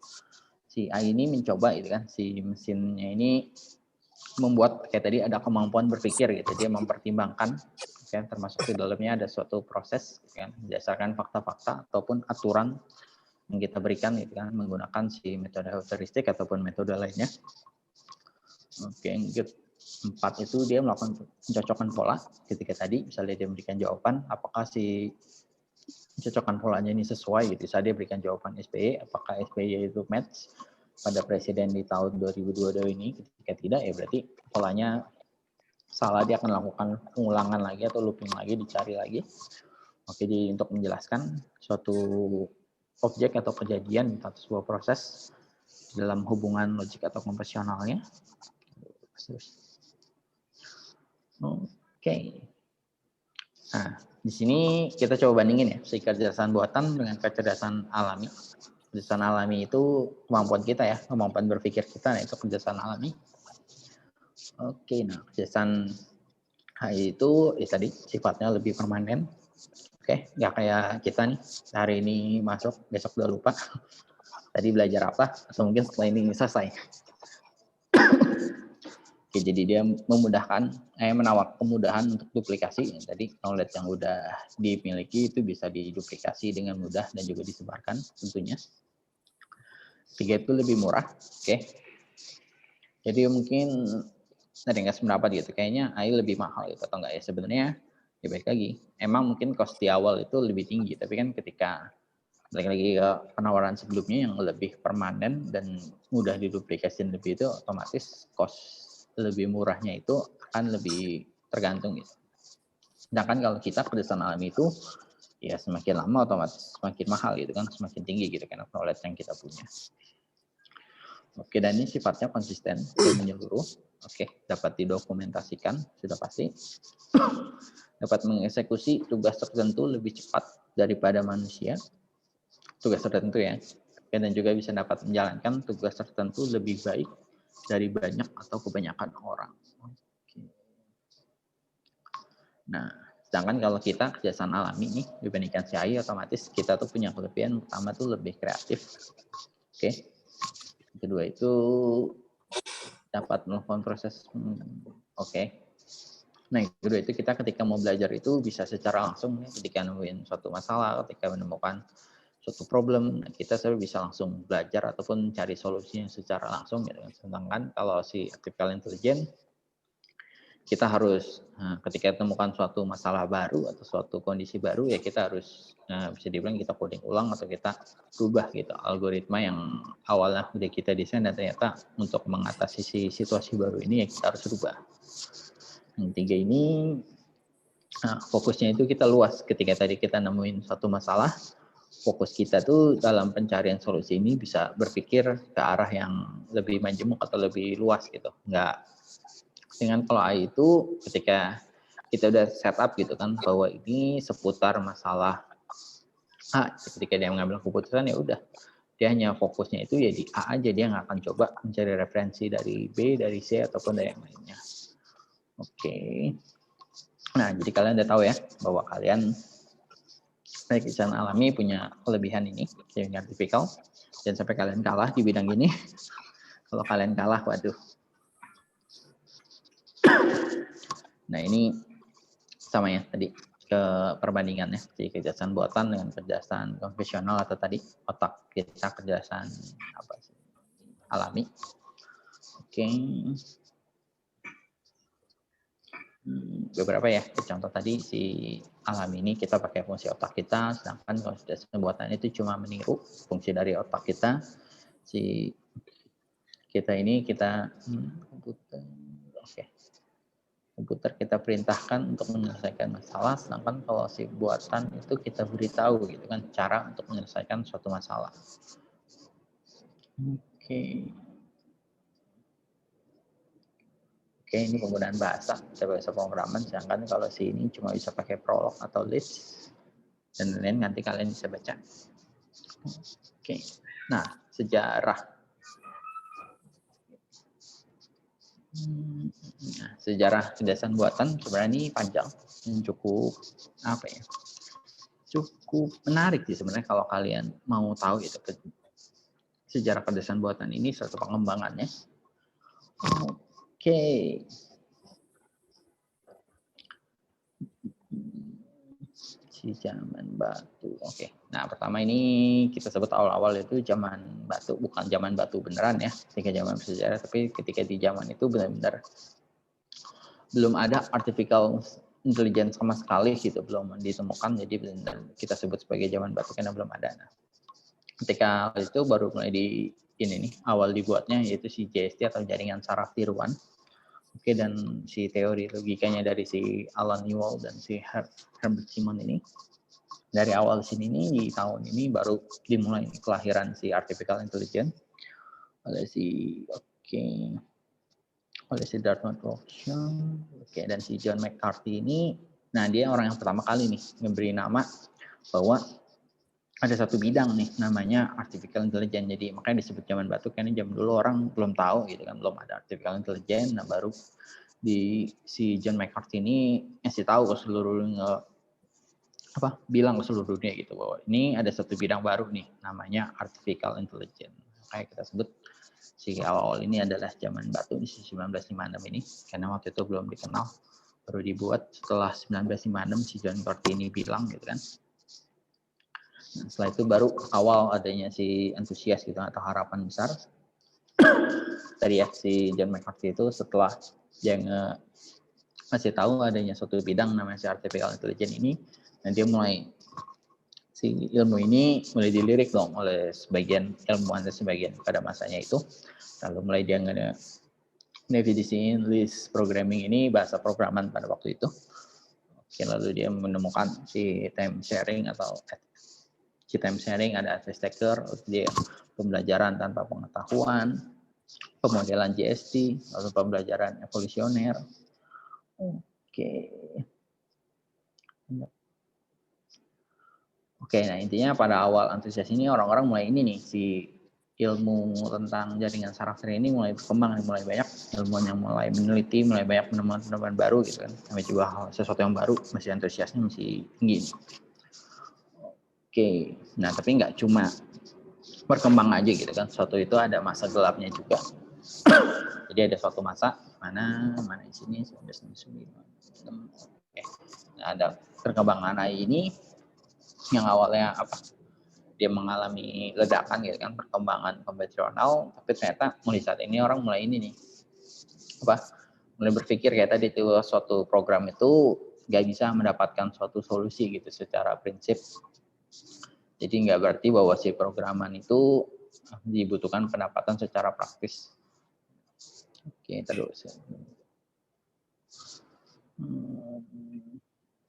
Si AI ini mencoba gitu kan, si mesinnya ini membuat kayak tadi ada kemampuan berpikir gitu, dia mempertimbangkan, kan, termasuk di dalamnya ada suatu proses, kan, berdasarkan fakta-fakta ataupun aturan yang kita berikan gitu kan, menggunakan si metode heuristik ataupun metode lainnya. Oke, yang keempat itu dia melakukan pencocokan pola ketika tadi misalnya dia memberikan jawaban apakah si pencocokan polanya ini sesuai gitu. Misalnya dia berikan jawaban SBY, apakah SBY itu match pada presiden di tahun 2022 ini. Ketika tidak ya berarti polanya salah, dia akan lakukan pengulangan lagi atau looping lagi, dicari lagi. Oke, jadi untuk menjelaskan suatu objek atau kejadian atau sebuah proses dalam hubungan logik atau konvensionalnya. Oke. Nah, di sini kita coba bandingin ya, si kecerdasan buatan dengan kecerdasan alami. Kecerdasan alami itu kemampuan kita ya, kemampuan berpikir kita, nah itu kecerdasan alami. Oke, nah kecerdasan AI itu tadi sifatnya lebih permanen. Oke, nggak kayak kita nih, hari ini masuk, besok udah lupa. Tadi belajar apa, atau mungkin setelah ini selesai. Oke, jadi dia memudahkan, menawarkan kemudahan untuk duplikasi. Tadi knowledge yang udah dimiliki itu bisa diduplikasi dengan mudah dan juga disebarkan tentunya. Tiga itu lebih murah, oke. Jadi mungkin ada nggak sependapat gitu, kayaknya AI lebih mahal gitu atau enggak ya? Sebenarnya ya baik lagi, emang mungkin cost di awal itu lebih tinggi, tapi kan ketika balik lagi ke penawaran sebelumnya yang lebih permanen dan mudah diduplikasi lebih, itu otomatis cost lebih murahnya itu akan lebih tergantung gitu. Sedangkan kalau kita kecerdasan alami itu ya semakin lama otomatis semakin mahal gitu kan, semakin tinggi gitu kan knowledge yang kita punya. Oke, dan ini sifatnya konsisten dan menyeluruh. Oke, dapat didokumentasikan sudah pasti. Dapat mengeksekusi tugas tertentu lebih cepat daripada manusia. Tugas tertentu ya. Dan juga bisa dapat menjalankan tugas tertentu lebih baik dari banyak atau kebanyakan orang. Oke. Nah, sedangkan kalau kita kecerdasan alami nih dibandingkan si AI, otomatis kita tuh punya kelebihan pertama tuh lebih kreatif. Oke. Kedua itu dapat melakukan proses. Oke. Nah, kedua itu kita ketika mau belajar itu bisa secara langsung ya, ketika nemuin suatu masalah, ketika menemukan suatu problem, kita bisa langsung belajar ataupun cari solusinya secara langsung gitu. Sedangkan kalau si artificial intelligence kita harus ketika temukan suatu masalah baru atau suatu kondisi baru ya kita harus bisa dibilang kita coding ulang atau kita rubah gitu algoritma yang awalnya sudah kita desain dan ternyata untuk mengatasi situasi baru ini ya kita harus rubah. Yang tiga ini fokusnya itu kita luas. Ketika tadi kita nemuin suatu masalah, fokus kita tuh dalam pencarian solusi ini bisa berpikir ke arah yang lebih majemuk atau lebih luas gitu. Enggak dengan kalau AI itu ketika kita udah setup gitu kan bahwa ini seputar masalah A, ketika dia mengambil keputusan ya udah dia hanya fokusnya itu ya di A aja, dia nggak akan coba mencari referensi dari B, dari C ataupun dari yang lainnya. Oke. Nah, jadi kalian udah tahu ya bahwa kalian kecerdasan alami punya kelebihan ini, yang tipikal, dan sampai kalian kalah di bidang ini. Kalau kalian kalah, waduh. Nah, ini sama ya tadi ke perbandingannya, jadi kecerdasan buatan dengan kecerdasan konvensional atau tadi otak kita kecerdasan apa sih? Alami. Oke. Beberapa ya contoh tadi si alami ini kita pakai fungsi otak kita, sedangkan kalau kecerdasan buatan itu cuma meniru fungsi dari otak kita. Si kita ini kita oke. Komputer kita perintahkan untuk menyelesaikan masalah, sedangkan kalau si buatan itu kita beritahu gitu kan cara untuk menyelesaikan suatu masalah. Oke, ini penggunaan bahasa pemrograman, sedangkan kalau si ini cuma bisa pakai prolog atau list dan lain-lain, nanti kalian bisa baca. Oke, nah sejarah. Nah, sejarah kecerdasan buatan sebenarnya ini panjang, cukup cukup menarik sih sebenarnya kalau kalian mau tahu gitu sejarah kecerdasan buatan ini suatu pengembangannya. Oke. Si zaman batu. Oke. Nah, pertama ini kita sebut awal-awal itu zaman batu, bukan zaman batu beneran ya, ketika zaman bersejarah, tapi ketika di zaman itu benar-benar belum ada artificial intelligence sama sekali gitu, belum ditemukan, jadi benar kita sebut sebagai zaman batu karena belum ada. Nah, ketika itu baru mulai ini nih awal dibuatnya yaitu si JST atau jaringan saraf tiruan. Oke, dan si teori logikanya dari si Alan Newell dan si Herbert Simon ini. Dari awal sini nih, di tahun ini baru dimulai kelahiran si artificial intelligence oleh si Dartmouth Rothschild, dan si John McCarthy ini. Nah, dia orang yang pertama kali nih memberi nama bahwa ada satu bidang nih namanya artificial intelligence. Jadi makanya disebut zaman batu karena zaman dulu orang belum tahu gitu kan, belum ada artificial intelligence. Nah, baru si John McCarthy ini ngasih tahu ke seluruh bilang ke seluruh dunia gitu bahwa ini ada satu bidang baru nih namanya artificial intelligence. Kayak kita sebut si awal ini adalah zaman batu di 1956 ini karena waktu itu belum dikenal, baru dibuat setelah 1956 si John McCarthy ini bilang gitu kan. Nah, setelah itu baru awal adanya si antusias gitu atau harapan besar tadi ya si John McCarthy itu setelah dia masih tahu adanya suatu bidang namanya si artificial intelligence ini. Dan dia mulai si ilmu ini mulai dilirik dong oleh sebagian ilmuwan dan sebagian pada masanya itu. Lalu mulai dia ngedefinisiin list programming ini bahasa programan pada waktu itu. Oke, lalu dia menemukan si time sharing atau si time sharing, ada advice taker, dia pembelajaran tanpa pengetahuan, pemodelan JST, lalu pembelajaran evolusioner. Oke, nah intinya pada awal antusias ini orang-orang mulai ini nih, si ilmu tentang jaringan saraf ini mulai berkembang, mulai banyak ilmuwan yang mulai meneliti, mulai banyak penemuan-penemuan baru gitu kan. Sampai juga sesuatu yang baru, masih antusiasnya masih tinggi. Oke, nah tapi nggak cuma berkembang aja gitu kan, sesuatu itu ada masa gelapnya juga. Jadi ada suatu masa mana di sini 1999. Nah, ada perkembangan AI ini yang awalnya dia mengalami ledakan gitu kan, perkembangan konvensional, tapi ternyata mulai saat ini orang mulai ini nih mulai berpikir kayak tadi itu suatu program itu nggak bisa mendapatkan suatu solusi gitu secara prinsip. Jadi nggak berarti bahwa si programan itu dibutuhkan pendapatan secara praktis. Oke, terus.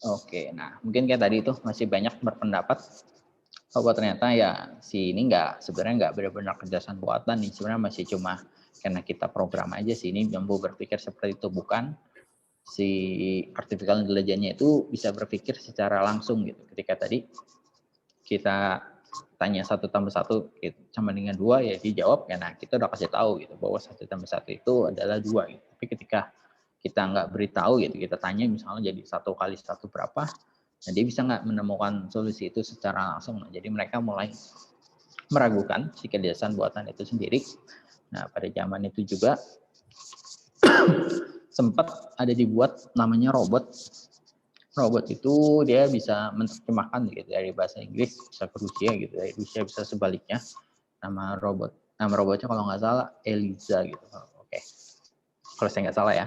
Oke, nah mungkin kayak tadi itu masih banyak berpendapat bahwa ternyata ya si ini sebenarnya nggak benar-benar kecerdasan buatan nih, sebenarnya masih cuma karena kita program aja sih ini mampu berpikir seperti itu, bukan si artificial intelligence-nya itu bisa berpikir secara langsung gitu. Ketika tadi kita tanya 1 tambah 1 sama dengan 2 ya dijawab ya, nah kita udah kasih tahu gitu bahwa 1 tambah 1 itu adalah 2 gitu. Tapi ketika kita nggak beritahu gitu, kita tanya misalnya jadi 1 kali 1 berapa, nah dia bisa nggak menemukan solusi itu secara langsung. Nah, jadi mereka mulai meragukan si kecerdasan buatan itu sendiri. Nah, pada zaman itu juga sempat ada dibuat namanya robot. Robot itu dia bisa menerjemahkan gitu dari bahasa Inggris bisa ke Rusia gitu, dari Rusia bisa sebaliknya. Nama robotnya kalau nggak salah Eliza gitu. Oke. Kalau saya nggak salah ya.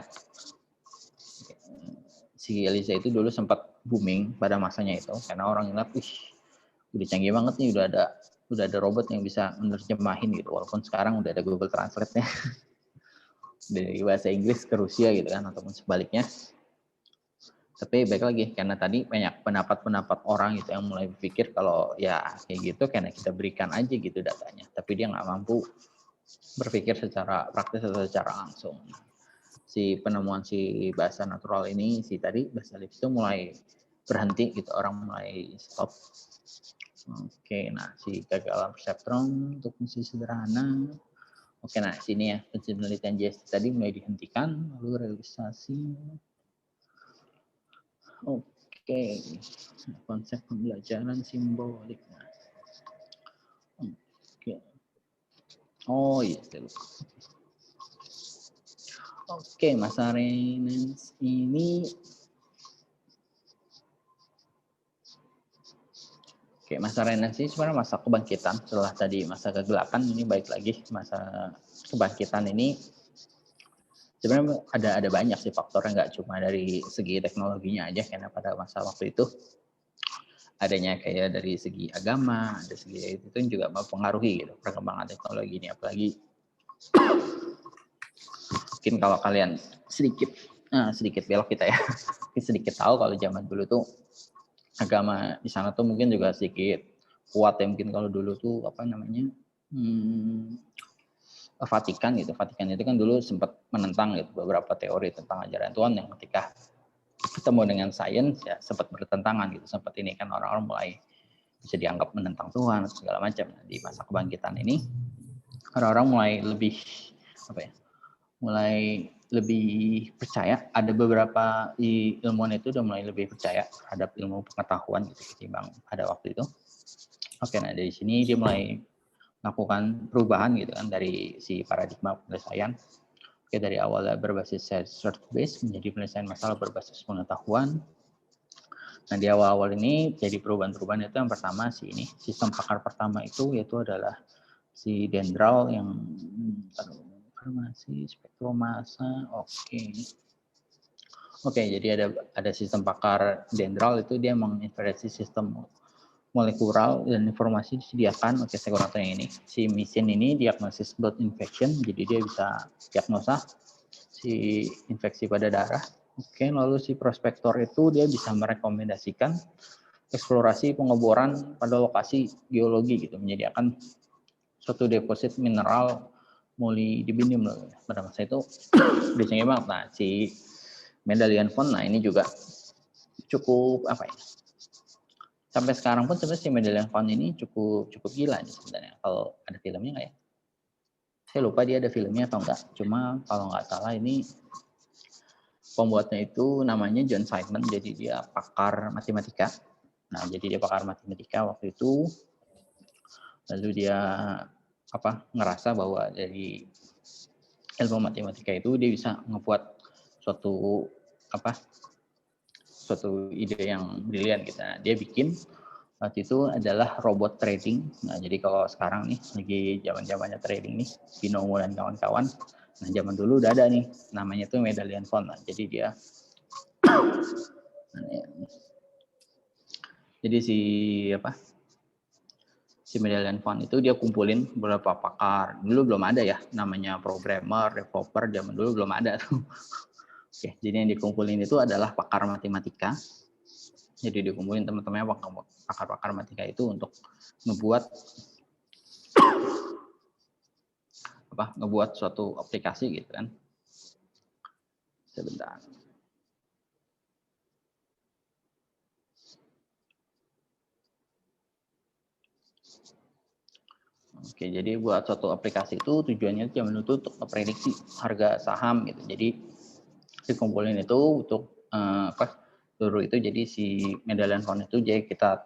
Si Eliza itu dulu sempat booming pada masanya itu karena orang ngeliat, udah canggih banget nih, udah ada robot yang bisa menerjemahin gitu, walaupun sekarang udah ada Google Translate-nya. dari bahasa Inggris ke Rusia gitu kan, ataupun sebaliknya. Tapi baik lagi, karena tadi banyak pendapat-pendapat orang gitu yang mulai berpikir kalau ya kayak gitu karena kita berikan aja gitu datanya, tapi dia nggak mampu berpikir secara praktis atau secara langsung. Si penemuan si bahasa natural ini, si tadi bahasa lips itu mulai berhenti gitu, orang mulai stop. Oke, nah si kegagalan perseptron untuk misi sederhana. Oke, nah sini ya penelitian JST tadi mulai dihentikan, lalu realisasi. Oke, konsep pembelajaran simbolik. Oke. Oh iya, saya lupa. Oke, masa Renaissance ini. Oke, masa Renaissance ini sebenarnya masa kebangkitan. Setelah tadi masa kegelapan, ini baik lagi masa kebangkitan ini. Sebenarnya ada banyak sih faktornya, nggak cuma dari segi teknologinya aja, karena pada masa waktu itu adanya kayak dari segi agama, ada segi itu juga mempengaruhi gitu perkembangan teknologi ini. Apalagi mungkin kalau kalian sedikit belok kita ya, sedikit tahu kalau zaman dulu tuh agama di sana tuh mungkin juga sedikit kuat ya, mungkin kalau dulu tuh apa namanya Vatikan gitu. Vatikan itu kan dulu sempat menentang gitu beberapa teori tentang ajaran Tuhan yang ketika ketemu dengan sains ya sempat bertentangan gitu. Sempat ini kan orang-orang mulai bisa dianggap menentang Tuhan atau segala macam. Nah, di masa kebangkitan ini orang-orang mulai lebih mulai lebih percaya. Ada beberapa ilmuwan itu udah mulai lebih percaya terhadap ilmu pengetahuan gitu ketimbang pada waktu itu. Oke, nah dari sini dia mulai melakukan perubahan gitu kan dari si paradigma penyelesaian. Oke, dari awalnya berbasis research based menjadi penyelesaian masalah berbasis pengetahuan. Nah, di awal-awal ini jadi perubahan-perubahan itu yang pertama sistem pakar pertama itu yaitu adalah si Dendral yang informasi spektrum massa. Oke, jadi ada sistem pakar Dendral itu dia mengintervensi sistem molekular dan informasi disediakan. Oke, saya kurang tahu yang ini. Si mesin ini diagnosis blood infection, jadi dia bisa diagnosa si infeksi pada darah. Oke, lalu si prospektor itu dia bisa merekomendasikan eksplorasi pengeboran pada lokasi geologi gitu, menyediakan suatu deposit mineral molybdenum pada masa itu biasanya banget. Nah, si Mendelian Font, nah ini juga cukup sampai sekarang pun sebenarnya si Mendelian Font ini cukup gila nih sebenarnya. Kalau ada filmnya nggak ya? Saya lupa dia ada filmnya atau enggak. Cuma kalau nggak salah ini pembuatnya itu namanya John Simon. Jadi dia pakar matematika. Nah, jadi dia pakar matematika waktu itu. Lalu dia ngerasa bahwa dari ilmu matematika itu dia bisa ngebuat suatu ide yang brilian gitu. Nah, dia bikin waktu itu adalah robot trading. Nah, jadi kalau sekarang nih lagi zaman-zamannya trading nih, Binomo dan kawan-kawan. Nah, zaman dulu udah ada nih, namanya tuh Mendelian Font. Nah, jadi dia si Mendelian Font itu dia kumpulin beberapa pakar. Dulu belum ada ya, namanya programmer, developer, zaman dulu belum ada tuh. Oke, jadi yang dikumpulin itu adalah pakar matematika. Jadi dikumpulin teman-temannya pakar-pakar matematika itu untuk ngebuat suatu aplikasi gitu kan. Sebentar. Oke, jadi buat suatu aplikasi itu tujuannya zaman itu untuk memprediksi harga saham gitu. Jadi dikumpulin itu untuk seluruh itu, jadi si Mendelian Font itu jadi kita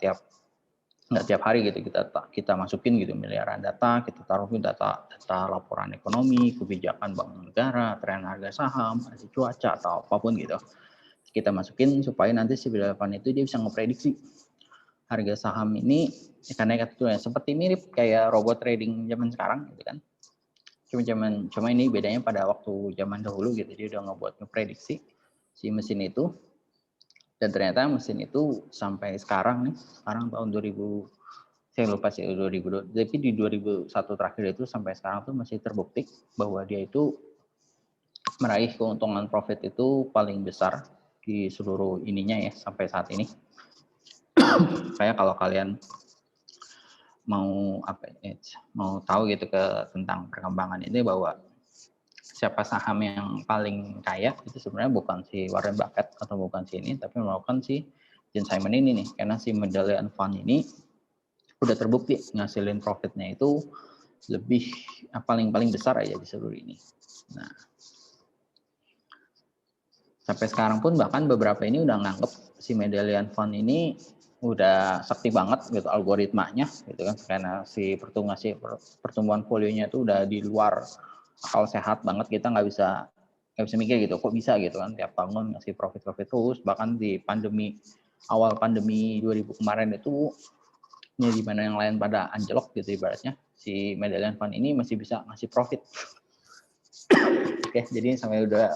nggak tiap hari gitu kita masukin gitu miliaran data, kita taruhin data laporan ekonomi, kebijakan bank negara, tren harga saham, hasil cuaca atau apapun gitu. Kita masukin supaya nanti si Mendelian Font itu dia bisa ngeprediksi harga saham ini karena itu ya seperti mirip kayak robot trading zaman sekarang gitu kan. Cuma ini bedanya pada waktu zaman dahulu gitu, dia udah ngeprediksi si mesin itu. Dan ternyata mesin itu sampai sekarang tahun 2000, saya lupa sih 2002, tapi di 2001 terakhir itu sampai sekarang tuh masih terbukti bahwa dia itu meraih keuntungan profit itu paling besar di seluruh ininya ya sampai saat ini. Kayak kalau kalian mau mau tahu gitu tentang perkembangan ini, bahwa siapa saham yang paling kaya itu sebenarnya bukan si Warren Buffett atau bukan si ini, tapi merupakan si John Simon ini nih, karena si Medallion Fund ini udah terbukti ngasilin profitnya itu lebih paling besar aja di seluruh ini. Nah, sampai sekarang pun bahkan beberapa ini udah nganggep si Medallion Fund ini udah sakti banget gitu algoritmanya gitu kan, karena si pertumbuhan folionya itu udah di luar akal sehat banget. Kita nggak bisa mikir gitu, kok bisa gitu kan tiap tahun ngasih profit terus. Bahkan di awal pandemi 2000 kemarin itu ya di mana yang lain pada anjlok gitu ibaratnya, si Medallion Fund ini masih bisa ngasih profit. Oke, jadi sampai udah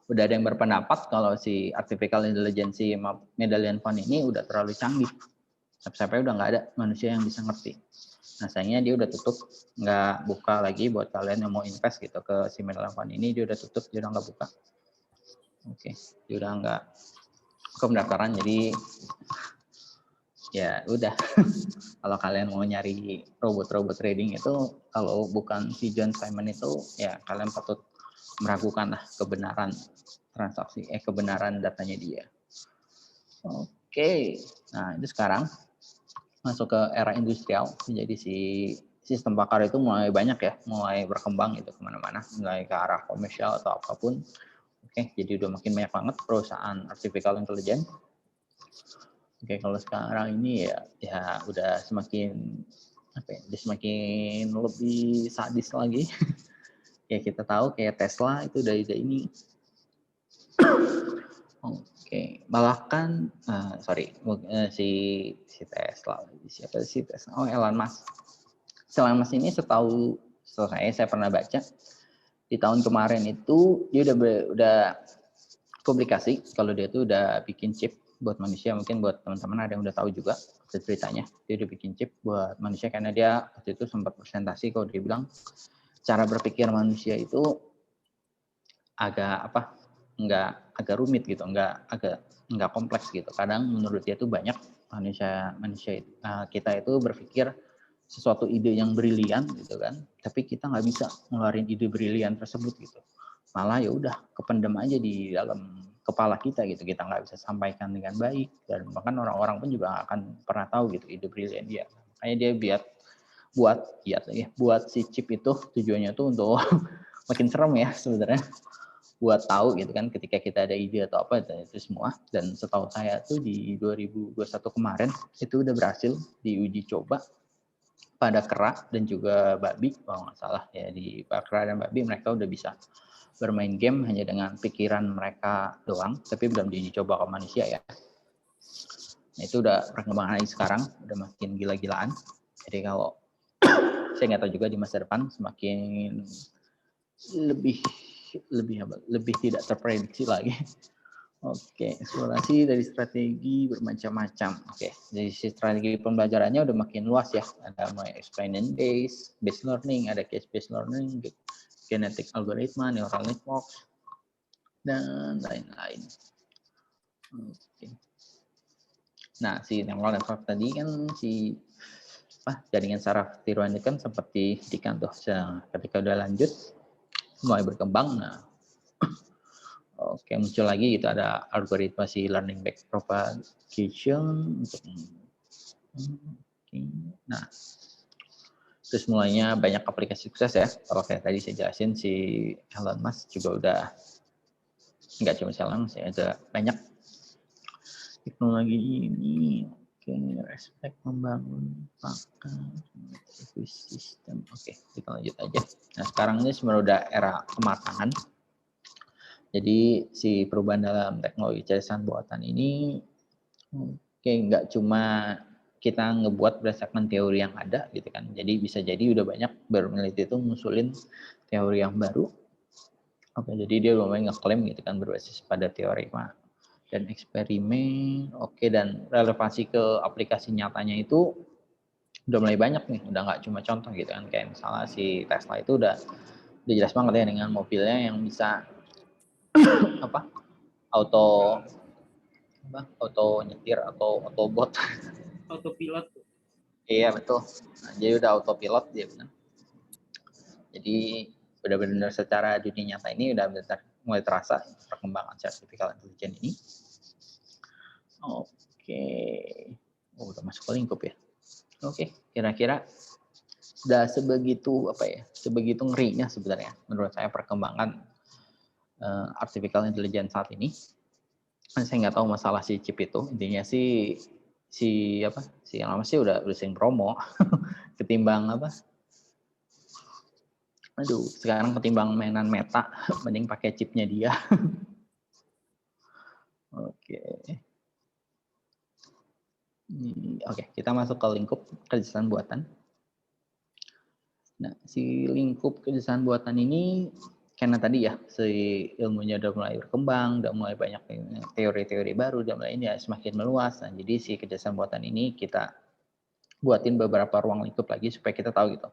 ada yang berpendapat kalau si artificial intelligence Medallion Fund ini udah terlalu canggih. Sampai udah nggak ada manusia yang bisa ngerti. Nah, sayangnya dia udah tutup, nggak buka lagi buat kalian yang mau invest gitu ke si Medallion Fund ini. Dia udah tutup, dia udah nggak buka. Oke, dia udah nggak ke pendaftaran. Jadi ya udah. Kalau kalian mau nyari robot trading itu, kalau bukan si John Simon itu, ya kalian patut meragukan lah kebenaran transaksi, kebenaran datanya dia. Oke, nah itu sekarang masuk ke era industrial. Jadi si sistem bakar itu mulai banyak ya, mulai berkembang gitu kemana-mana, mulai ke arah komersial atau apapun. Oke, jadi udah makin banyak banget perusahaan artificial intelligence. Oke, kalau sekarang ini ya udah semakin semakin lebih sadis lagi. Ya kita tahu kayak Tesla itu udah ini. Oke, bahkan si Tesla, siapa sih Tesla? Oh, Elon Musk. Elon Musk ini setahu saya pernah baca di tahun kemarin itu dia udah publikasi kalau dia tuh udah bikin chip buat manusia. Mungkin buat teman-teman ada yang udah tahu juga ceritanya. Dia udah bikin chip buat manusia karena dia waktu itu sempat presentasi kalau dia bilang cara berpikir manusia itu agak rumit gitu, agak kompleks gitu. Kadang menurut dia tuh banyak manusia kita itu berpikir sesuatu ide yang brilian gitu kan, tapi kita nggak bisa ngeluarin ide brilian tersebut gitu. Malah ya udah kependem aja di dalam kepala kita gitu, kita nggak bisa sampaikan dengan baik, dan bahkan orang-orang pun juga nggak akan pernah tahu gitu ide brilian dia. Makanya dia buat si chip itu tujuannya tuh untuk makin serem ya sebenarnya, buat tahu gitu kan ketika kita ada ide atau apa itu semua. Dan setahu saya tuh di 2021 kemarin itu udah berhasil diuji coba pada kera dan juga babi kalau nggak salah ya. Di kera dan babi mereka udah bisa bermain game hanya dengan pikiran mereka doang, tapi belum diuji coba ke manusia ya. Nah, itu udah perkembangan sekarang udah makin gila-gilaan. Jadi kalau saya nggak tahu juga di masa depan semakin lebih tidak terprediksi lagi. Oke, eksplorasi dari strategi bermacam-macam. Oke, dari strategi pembelajarannya udah makin luas ya. Ada mulai explainment based learning, ada case based learning, genetic algoritma, neural networks, dan lain-lain. Oke. Nah, si neural network tadi kan jaringan saraf tiruan itu kan seperti dikan tuh. Ketika udah lanjut mulai berkembang, oke, muncul lagi gitu ada algoritma si learning back propagation untuk nah, terus mulainya banyak aplikasi sukses ya. Kalau kayak tadi saya jelasin si Elon Musk juga udah nggak cuma Elon Musk ya, ada banyak teknologi ini. Oke, respect membangun pakan sistem. Oke, kita lanjut aja. Nah, sekarang ini sebenarnya udah era kematangan. Jadi si perubahan dalam teknologi kecerdasan buatan ini nggak cuma kita ngebuat berdasarkan teori yang ada gitu kan. Jadi bisa jadi udah banyak peneliti itu ngusulin teori yang baru. Oke, jadi dia mulai ngeklaim gitu kan berbasis pada teori dan eksperimen. Oke, dan relevansi ke aplikasi nyatanya itu udah mulai banyak nih, udah nggak cuma contoh gitu kan. Kayak misalnya si Tesla itu udah udah jelas banget ya dengan mobilnya yang bisa auto nyetir atau autobot. Autopilot. Iya betul. Nah, jadi udah autopilot dia benar. Jadi benar-benar secara dunia nyata ini udah benar mulai terasa perkembangan artificial intelligence ini. Oke. Udah masuk ke lingkup ya. Oke, kira-kira udah sebegitu sebegitu ngerinya sebenarnya menurut saya perkembangan artificial intelligence saat ini. Saya nggak tahu masalah si chip itu, intinya si yang lama sih udah sering promo ketimbang sekarang ketimbang mainan Meta mending pakai chipnya dia. Oke, kita masuk ke lingkup kerjasama buatan. Nah, si lingkup kerjasama buatan ini karena tadi ya, si ilmunya udah mulai berkembang, udah mulai banyak teori-teori baru, udah mulai ini semakin meluas. Nah, jadi si kerjasama buatan ini kita buatin beberapa ruang lingkup lagi supaya kita tahu gitu.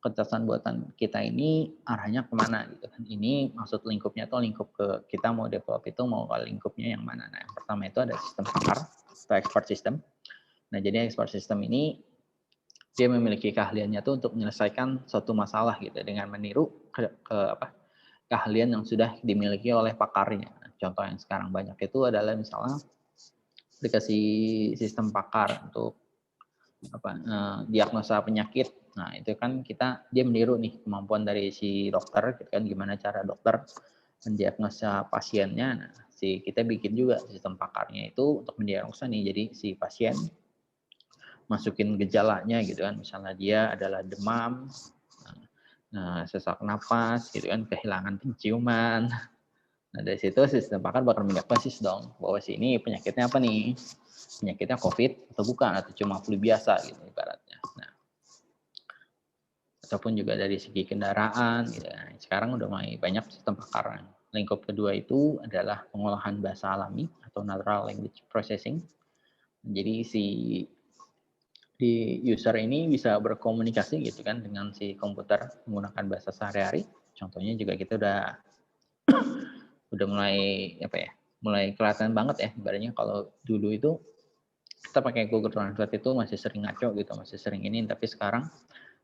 Kerjasama buatan kita ini arahnya kemana gitu kan. Ini maksud lingkupnya tuh lingkup ke kita mau develop itu mau ke lingkupnya yang mana. Nah, yang pertama itu ada sistem pakar atau expert system. Nah, jadi expert system ini dia memiliki keahliannya tuh untuk menyelesaikan suatu masalah gitu dengan meniru keahlian yang sudah dimiliki oleh pakarnya. Contoh yang sekarang banyak itu adalah misalnya aplikasi sistem pakar untuk diagnosa penyakit. Nah, itu kan dia meniru nih kemampuan dari si dokter gitu kan, gimana cara dokter mendiagnosa pasiennya. Nah, kita bikin juga sistem pakarnya itu untuk mendiagnosa nih. Jadi si pasien masukin gejalanya gitu kan, misalnya dia adalah demam, sesak napas gitu kan, kehilangan penciuman. Nah, dari situ sistem pakar bakal mendiagnosis dong bahwa ini penyakitnya apa nih, penyakitnya COVID atau bukan, atau cuma flu biasa gitu ibaratnya. Nah, ataupun juga dari segi kendaraan gitu. Nah, sekarang udah mulai banyak sistem pakar. Lingkup kedua itu adalah pengolahan bahasa alami atau natural language processing. Jadi di user ini bisa berkomunikasi gitu kan dengan si komputer menggunakan bahasa sehari-hari. Contohnya juga kita udah mulai mulai kelihatan banget ya. Ibaratnya kalau dulu itu kita pakai Google Translate itu masih sering ngaco gitu, masih sering ini, tapi sekarang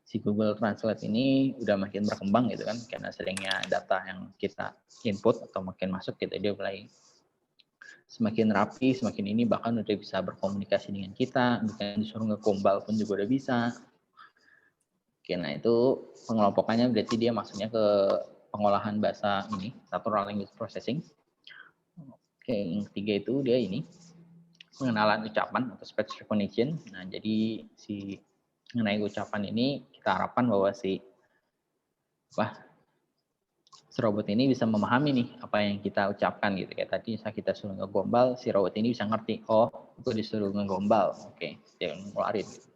si Google Translate ini udah makin berkembang gitu kan, karena seringnya data yang kita input atau makin masuk gitu, dia mulai semakin rapi, semakin ini, bahkan udah bisa berkomunikasi dengan kita, bukan disuruh ngegombal pun juga udah bisa. Oke, nah itu pengelompokannya berarti dia maksudnya ke pengolahan bahasa ini, natural language processing. Oke, yang ketiga itu dia ini pengenalan ucapan atau speech recognition. Nah, jadi si mengenai ucapan ini kita harapkan bahwa si robot ini bisa memahami nih apa yang kita ucapkan gitu. Kayak tadi saat kita suruh ngegombal, si robot ini bisa ngerti, oh itu disuruh ngegombal, oke, dia ngeluarin gitu.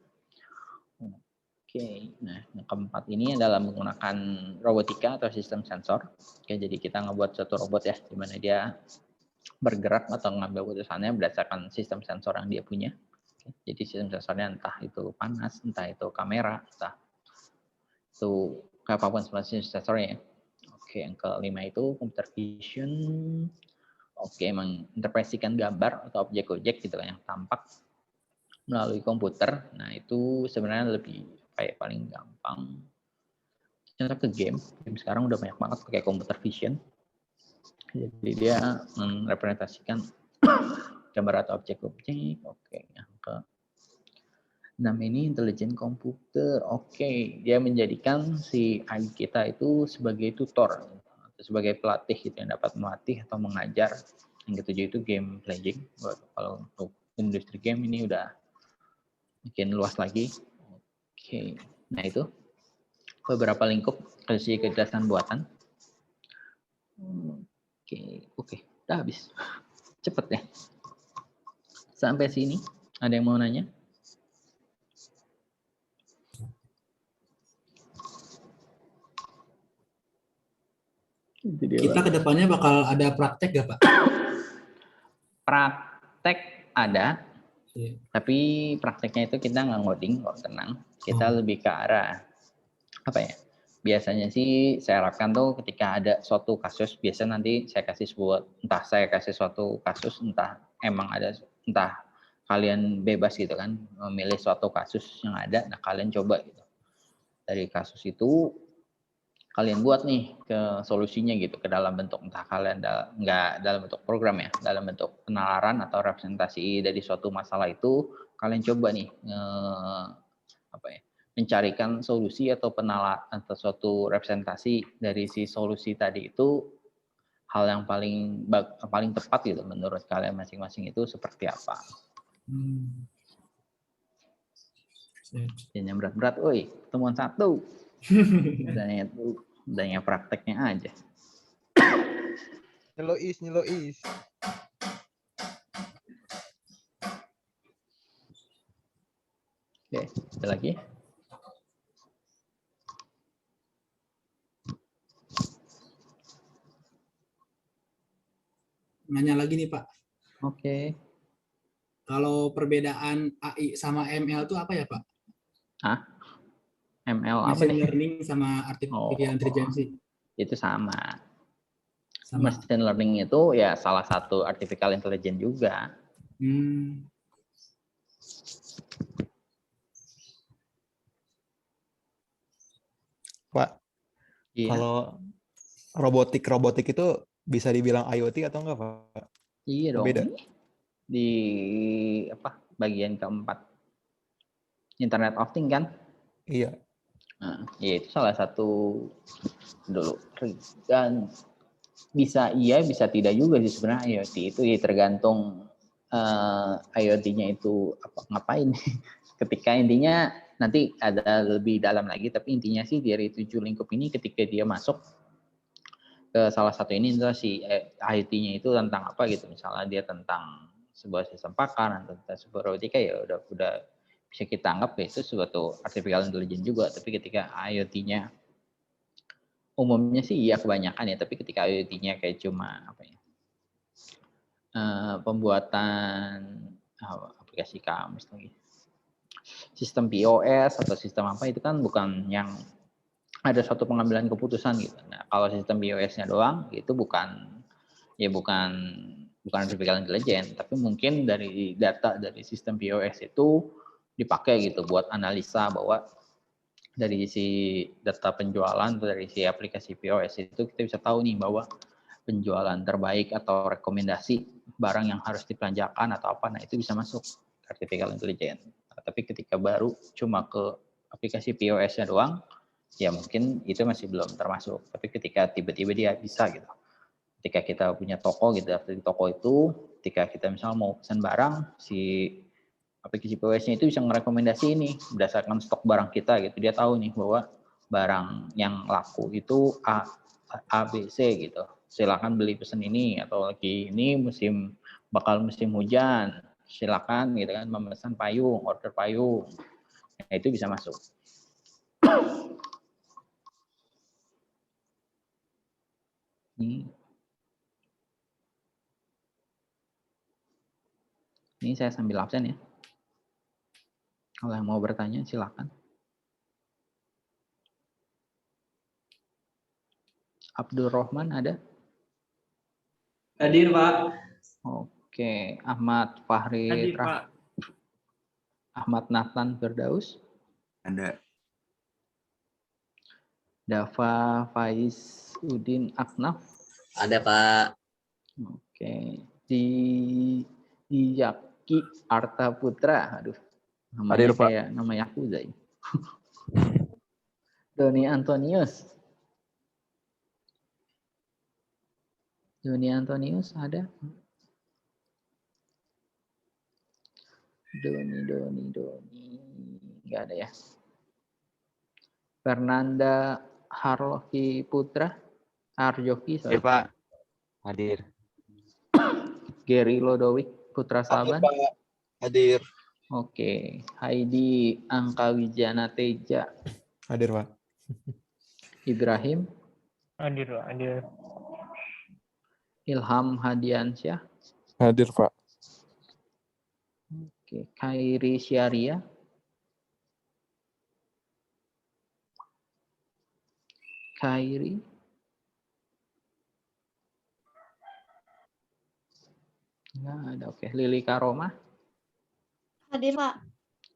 Oke, nah yang keempat ini adalah menggunakan robotika atau sistem sensor. Oke, jadi kita ngebuat suatu robot ya, di mana dia bergerak atau ngambil keputusannya berdasarkan sistem sensor yang dia punya. Oke, jadi sistem sensornya entah itu panas, entah itu kamera, entah itu apapun sistem sensornya ya. Oke, yang kelima itu computer vision. Oke, menginterpretasikan gambar atau objek-objek gitu kan yang tampak melalui komputer. Nah, itu sebenarnya lebih paling gampang. Contoh ke game sekarang udah banyak banget pakai computer vision. Jadi dia merepresentasikan gambar atau objek-objek. Oke, yang ke 6 ini intelijen komputer. Oke, dia menjadikan si AI kita itu sebagai tutor atau sebagai pelatih gitu yang dapat melatih atau mengajar. Yang ketujuh itu game playing. Kalau untuk industri game ini udah makin luas lagi. Oke, nah itu beberapa lingkup kecerdasan buatan. Oke, udah habis. Cepet ya. Sampai sini, ada yang mau nanya? Kita kedepannya bakal ada praktek gak Pak? Praktek ada, tapi prakteknya itu kita nggak ngoding kok, tenang. Kita lebih ke arah biasanya sih saya harapkan tuh ketika ada suatu kasus, biasa nanti saya kasih suatu kasus, entah emang ada, entah kalian bebas gitu kan, memilih suatu kasus yang ada, nah kalian coba gitu. Dari kasus itu kalian buat nih ke solusinya gitu, ke dalam bentuk, entah kalian nggak dalam bentuk program ya, dalam bentuk penalaran atau representasi dari suatu masalah itu, kalian coba nih mencarikan solusi atau atau suatu representasi dari si solusi tadi itu, hal yang paling tepat gitu menurut kalian masing-masing itu seperti apa. Jangan berat-berat, woi, temuan satu. Udahnya prakteknya aja. Nyelois. Oke, ada lagi? Nanya lagi nih Pak. Oke. Kalau perbedaan AI sama ML itu apa ya Pak? Hah? ML apa Machine nih? learning sama artificial intelligence. Itu sama. Machine learning itu ya salah satu artificial intelligence juga. Pak, iya. Kalau robotik itu bisa dibilang IoT atau enggak, Pak? Iya dong. Beda. Di bagian keempat, Internet of Things kan? Iya. Nah, ya itu salah satu dulu. Dan bisa iya, bisa tidak juga sih sebenarnya IoT itu ya tergantung IoT-nya itu ngapain. Ketika intinya nanti ada lebih dalam lagi, tapi intinya sih dari 7 lingkup ini ketika dia masuk ke salah satu ini si IoT-nya itu tentang apa gitu, misalnya dia tentang sebuah sistem pakan atau tentang sebuah robotika, ya udah bisa kita anggap ya itu suatu artificial intelligence juga. Tapi ketika IoT-nya umumnya sih iya kebanyakan ya, tapi ketika IoT-nya kayak cuma pembuatan aplikasi kamus lagi, sistem POS atau sistem apa, itu kan bukan yang ada suatu pengambilan keputusan gitu. Nah, kalau sistem POS-nya doang itu bukan artificial intelligence, tapi mungkin dari data dari sistem POS itu dipakai gitu buat analisa bahwa dari si data penjualan atau dari si aplikasi POS itu kita bisa tahu nih bahwa penjualan terbaik atau rekomendasi barang yang harus dibelanjakan atau apa, nah itu bisa masuk artificial intelligence. Nah, tapi ketika baru cuma ke aplikasi POS-nya doang, ya mungkin itu masih belum termasuk. Tapi ketika tiba-tiba dia bisa gitu, ketika kita punya toko gitu, di toko itu ketika kita misalnya mau pesan barang, si aplikasi POS-nya itu bisa merekomendasi ini berdasarkan stok barang kita gitu. Dia tahu nih bahwa barang yang laku itu A, B, C gitu. Silakan beli pesan ini, atau lagi ini musim hujan, silakan gitu kan memesan payung, order payung. Nah, itu bisa masuk. Ini saya sambil absen ya. Kalau yang mau bertanya silakan. Abdul Rahman ada? Hadir, Pak. Oke, Ahmad Fahri. Hadir, Pak. Ahmad Nathan Firdaus? Ada. Dava Faiz Udin Aknaf? Ada, Pak. Oke. Yaki Arta Putra. Aduh. Namanya kayak nama Yakuza. Doni Antonius. Doni Antonius ada? Doni. Enggak ada ya. Fernanda Harjoki Putra. Harjoki, sorry. Ya, Pak. Hadir. Gary Lodowik Putra Saban. Hadir. Oke. Heidi Angkawijana Teja. Hadir, Pak. Ibrahim. Hadir, Pak. Hadir. Ilham Hadiansyah. Hadir, Pak. Oke. Khairi Syaria. Khairi. Nggak ada. Oke. Lili Karoma. Hadir, Pak.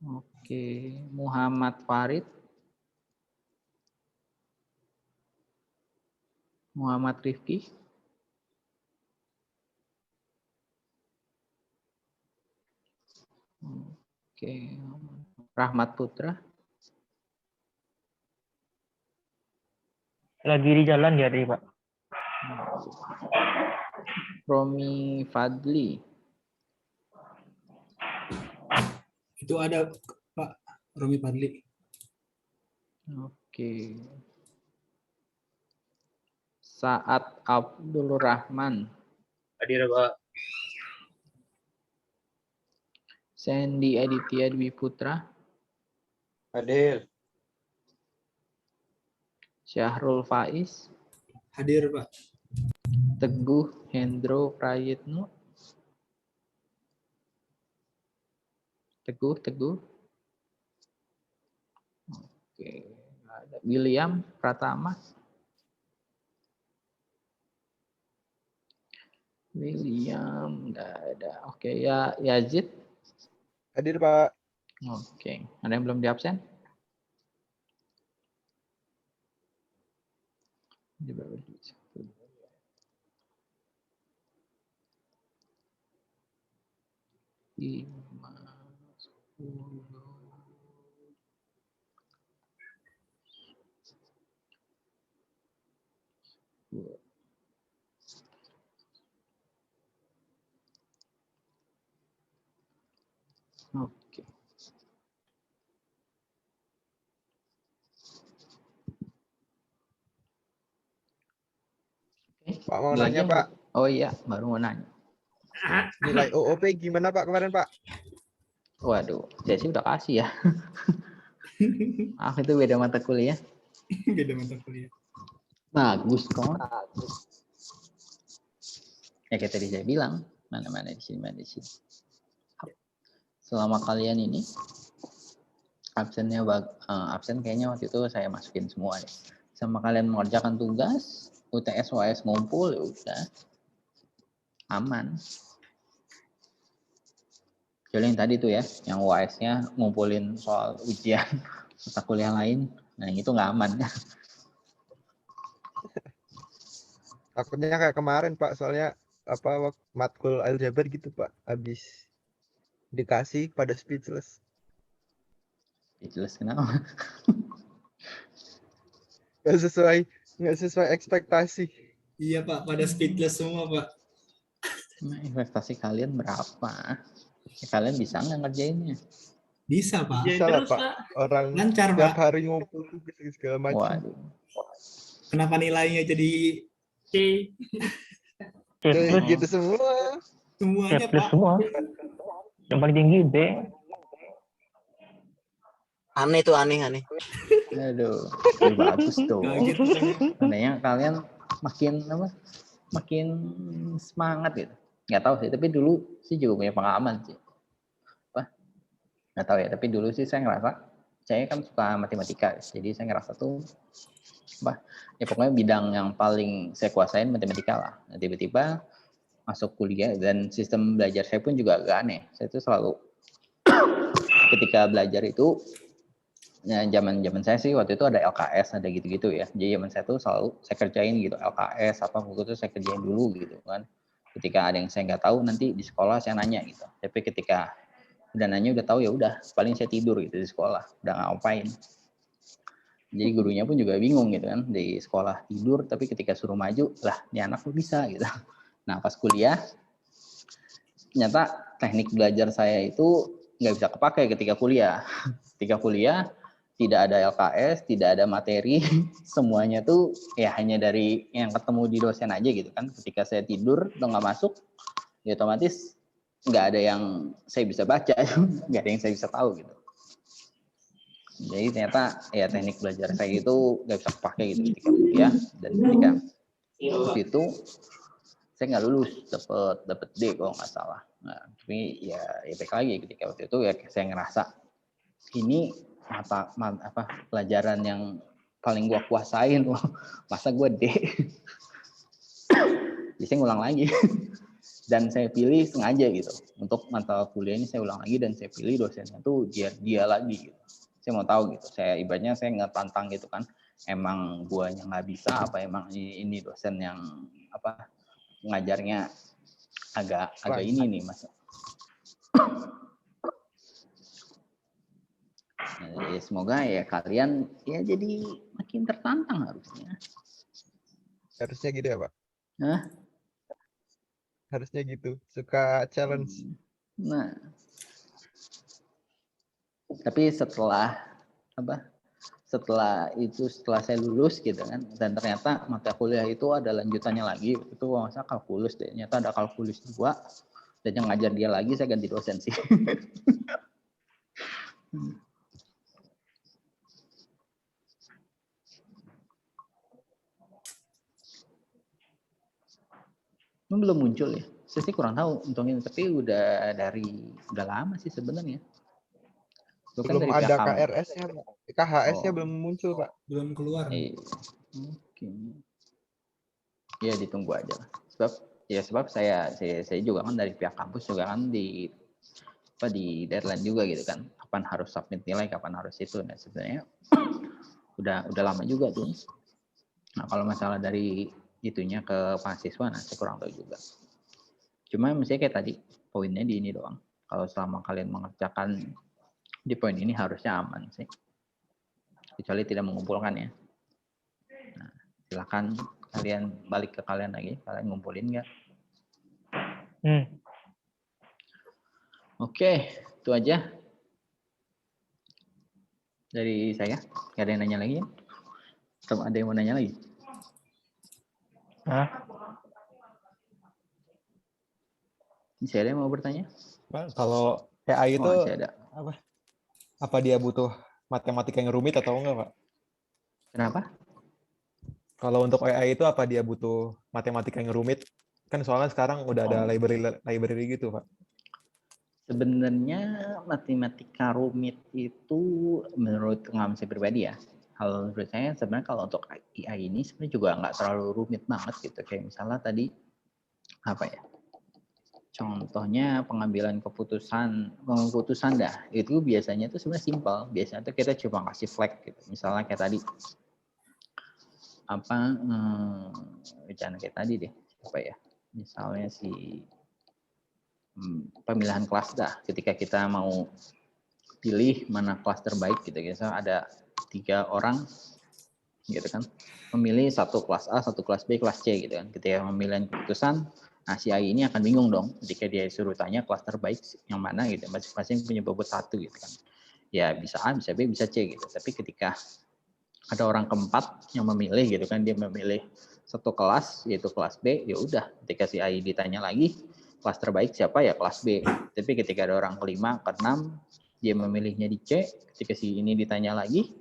Oke. Muhammad Farid. Muhammad Rifki. Oke. Rahmat Putra. Lagi di jalan dia tadi, Pak. Romi Fadli. Itu ada Pak Romi Fadli. Oke. Saat Abdul Rahman. Hadir, Pak. Sandy Aditya Dwi Putra. Hadir. Syahrul Faiz. Hadir, Pak. Teguh Hendro Prayitno. Teguh. Oke. Ada William Pratama. William, nggak ada. Oke, ya Yazid. Hadir, Pak. Oke, ada yang belum di absen? Di bawah dulu. 5, 10. Oke. Pak mau nanya, Pak. Oh iya, baru mau nanya. Nilai OOP gimana, Pak, kemarin, Pak? Waduh, saya sih udah kasih ya. Itu beda mata kuliah. Beda mata kuliah. Bagus kok. Ya kayak tadi saya bilang, mana-mana di sini. Selama kalian ini absennya absen kayaknya waktu itu saya masukin semua ya. Sama kalian mengerjakan tugas, UTS UAS ngumpul ya udah aman. Kecuali yang tadi tuh ya, yang UAS-nya ngumpulin soal ujian mata kuliah lain, nah itu nggak aman. Takutnya kayak kemarin, Pak, soalnya matkul aljabar gitu, Pak, habis dikasih pada speechless. Speechless kenapa? Nggak sesuai ekspektasi. Iya, Pak, pada speechless semua, Pak. Nah, investasi kalian berapa? Kalian bisa nggak ngerjainnya? Bisa, Pak. Bisa lah, Pak. Orang lancar, tiap Pak. hari ngumpul segala macam. Waduh. Kenapa nilainya jadi C? Kayak gitu semua. Semuanya, Plus Pak. semua. Yang paling tinggi B. Aneh tuh, aneh. Aduh, bagus tuh. Tandanya kalian makin semangat gitu. Nggak tahu sih, tapi dulu sih juga punya pengalaman sih. Nggak tahu ya, tapi dulu sih saya ngerasa, saya kan suka matematika, jadi saya ngerasa tuh, ya pokoknya bidang yang paling saya kuasain matematika lah. Nah, tiba-tiba masuk kuliah dan sistem belajar saya pun juga agak aneh. Saya tuh selalu ketika belajar itu, ya zaman saya sih waktu itu ada LKS, ada gitu-gitu ya. Jadi zaman saya tuh selalu saya kerjain gitu LKS apa waktu itu saya kerjain dulu gitu kan. Ketika ada yang saya nggak tahu nanti di sekolah saya nanya gitu. Tapi ketika udah nanya udah tahu ya udah paling saya tidur gitu di sekolah, udah ngapain. Jadi gurunya pun juga bingung gitu kan, di sekolah tidur tapi ketika suruh maju lah ini anak lu bisa gitu. Nah pas kuliah ternyata teknik belajar saya itu nggak bisa kepakai ketika kuliah. Ketika kuliah tidak ada LKS, tidak ada materi, semuanya tuh ya hanya dari yang ketemu di dosen aja gitu kan. Ketika saya tidur atau nggak masuk, ya otomatis nggak ada yang saya bisa baca, nggak ada yang saya bisa tahu gitu. Jadi ternyata ya teknik belajar saya itu nggak bisa pakai gitu ketika kuliah, dan ketika waktu itu saya nggak lulus, dapet D kalau nggak salah. Nah, tapi ya baik lagi ketika waktu itu ya saya ngerasa ini pelajaran yang paling gua kuasain, masa gua D. Jadi saya ngulang lagi. Dan saya pilih sengaja gitu. Untuk mata kuliah ini saya ulang lagi dan saya pilih dosennya tuh dia lagi gitu. Saya mau tahu gitu. Saya ibaratnya saya ngetantang gitu kan. Emang guanya nggak bisa apa emang ini dosen yang apa ngajarnya agak ini nih Mas. Ya, semoga ya kalian ya jadi makin tertantang harusnya. Harusnya gitu ya, Pak? Hah? Harusnya gitu. Suka challenge. Nah. Tapi setelah saya lulus gitu kan, dan ternyata mata kuliah itu ada lanjutannya lagi, itu masa kalkulus deh, ternyata ada kalkulus 2 dan yang ngajar dia lagi saya ganti dosen sih. Belum muncul ya, saya sih kurang tahu untungnya, tapi udah lama sih sebenarnya. Belum ada KRS-nya, KHS-nya belum muncul, Pak. Belum keluar. Oke. Ya ditunggu aja lah. Sebab saya juga kan dari pihak kampus juga kan di deadline juga gitu kan. Kapan harus submit nilai, kapan harus itu. Nah sebenarnya udah lama juga tuh. Nah kalau masalah dari itunya ke mahasiswa, nah saya kurang tahu juga. Cuma misalnya kayak tadi poinnya di ini doang. Kalau selama kalian mengerjakan di poin ini harusnya aman sih. Kecuali tidak mengumpulkan ya. Nah, silakan kalian balik ke kalian lagi. Kalian ngumpulin nggak? Oke, itu aja. Dari saya. Nggak ada yang nanya lagi ya? Atau ada yang mau nanya lagi? Hah? Masih ada yang mau bertanya? Pak, kalau AI itu masih ada. apa dia butuh matematika yang rumit atau enggak, Pak? Kenapa? Kalau untuk AI itu apa dia butuh matematika yang rumit? Kan soalnya sekarang udah ada library gitu, Pak. Sebenarnya matematika rumit itu menurut pengalaman saya pribadi ya. Kalau menurut saya sebenarnya kalau untuk AI ini sebenarnya juga nggak terlalu rumit banget gitu. Kayak misalnya tadi apa ya? Contohnya pengambilan keputusan dah itu biasanya itu sebenarnya simpel. Biasanya tuh kita cuma kasih flag gitu. Misalnya kayak tadi rencana kayak tadi deh apa ya? Misalnya si pemilihan kelas dah. Ketika kita mau pilih mana kelas terbaik gitu. Misalnya ada 3 orang gitu kan. Memilih satu kelas A, satu kelas B, kelas C gitu kan. Ketika pemilihan keputusan, nah si AI ini akan bingung dong ketika dia suruh tanya kelas terbaik yang mana gitu. Masing-masing punya bobot 1 gitu kan. Ya bisa A, bisa B, bisa C gitu. Tapi ketika ada orang keempat yang memilih gitu kan, dia memilih satu kelas yaitu kelas B, ya udah ketika si AI ditanya lagi kelas terbaik siapa ya kelas B. Tapi ketika ada orang kelima, keenam dia memilihnya di C, ketika si ini ditanya lagi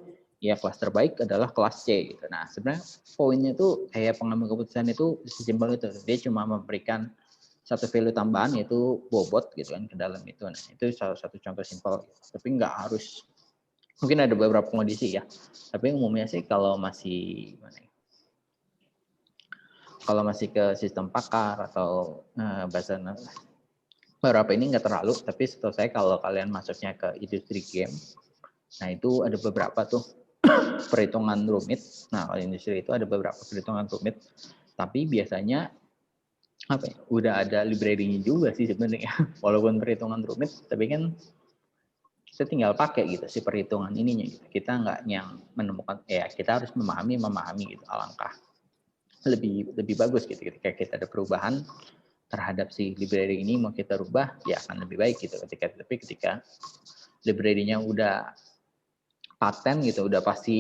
ya kelas terbaik adalah kelas C gitu. Nah, sebenarnya poinnya tuh kayak pengambil keputusan itu sesimpel itu. Dia cuma memberikan satu value tambahan yaitu bobot gitu kan ke dalam itu. Nah, itu salah satu contoh simpel. Tapi nggak harus, mungkin ada beberapa kondisi ya. Tapi umumnya sih kalau masih ke sistem pakar atau bahasa beberapa ini nggak terlalu. Tapi setahu saya kalau kalian masuknya ke industri game, nah itu ada beberapa tuh perhitungan rumit. Nah, kalau industri itu ada beberapa perhitungan rumit, tapi biasanya udah ada library-nya juga sih sebenarnya. Walaupun perhitungan rumit, tapi kan kita tinggal pakai gitu si perhitungan ininya. Gitu. Kita nggak yang menemukan, kita harus memahami gitu. Alangkah lebih bagus gitu. Ketika kita ada perubahan terhadap si library ini mau kita rubah, ya akan lebih baik gitu. Tapi ketika library-nya udah paten gitu, udah pasti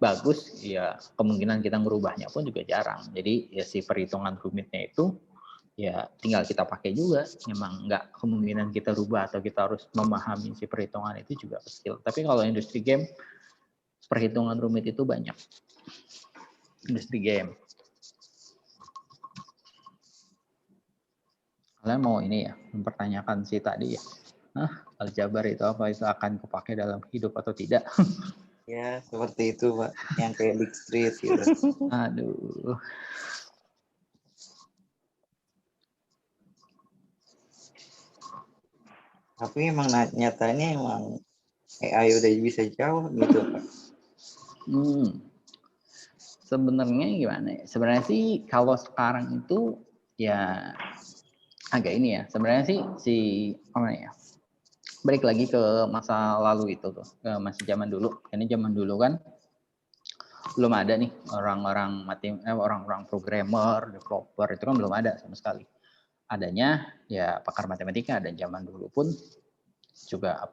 bagus, ya kemungkinan kita merubahnya pun juga jarang. Jadi ya si perhitungan rumitnya itu ya tinggal kita pakai juga. Memang nggak kemungkinan kita rubah atau kita harus memahami si perhitungan itu juga kecil. Tapi kalau industri game, perhitungan rumit itu banyak. Industri game. Kalian mau ini ya, mempertanyakan si tadi ya. Aljabar itu apa? Itu akan kepake dalam hidup atau tidak? Ya, seperti itu, Pak. Yang kayak League Street gitu. Aduh. Tapi emang nyatanya emang AI udah bisa jawab gitu, Pak. Sebenarnya gimana ya? Sebenarnya sih kalau sekarang itu ya agak ini ya. Sebenarnya sih apa ya? Balik lagi ke masa lalu itu tuh, ke masih zaman dulu. Ini zaman dulu kan belum ada nih orang-orang programmer, developer itu kan belum ada sama sekali. Adanya ya pakar matematika, dan zaman dulu pun juga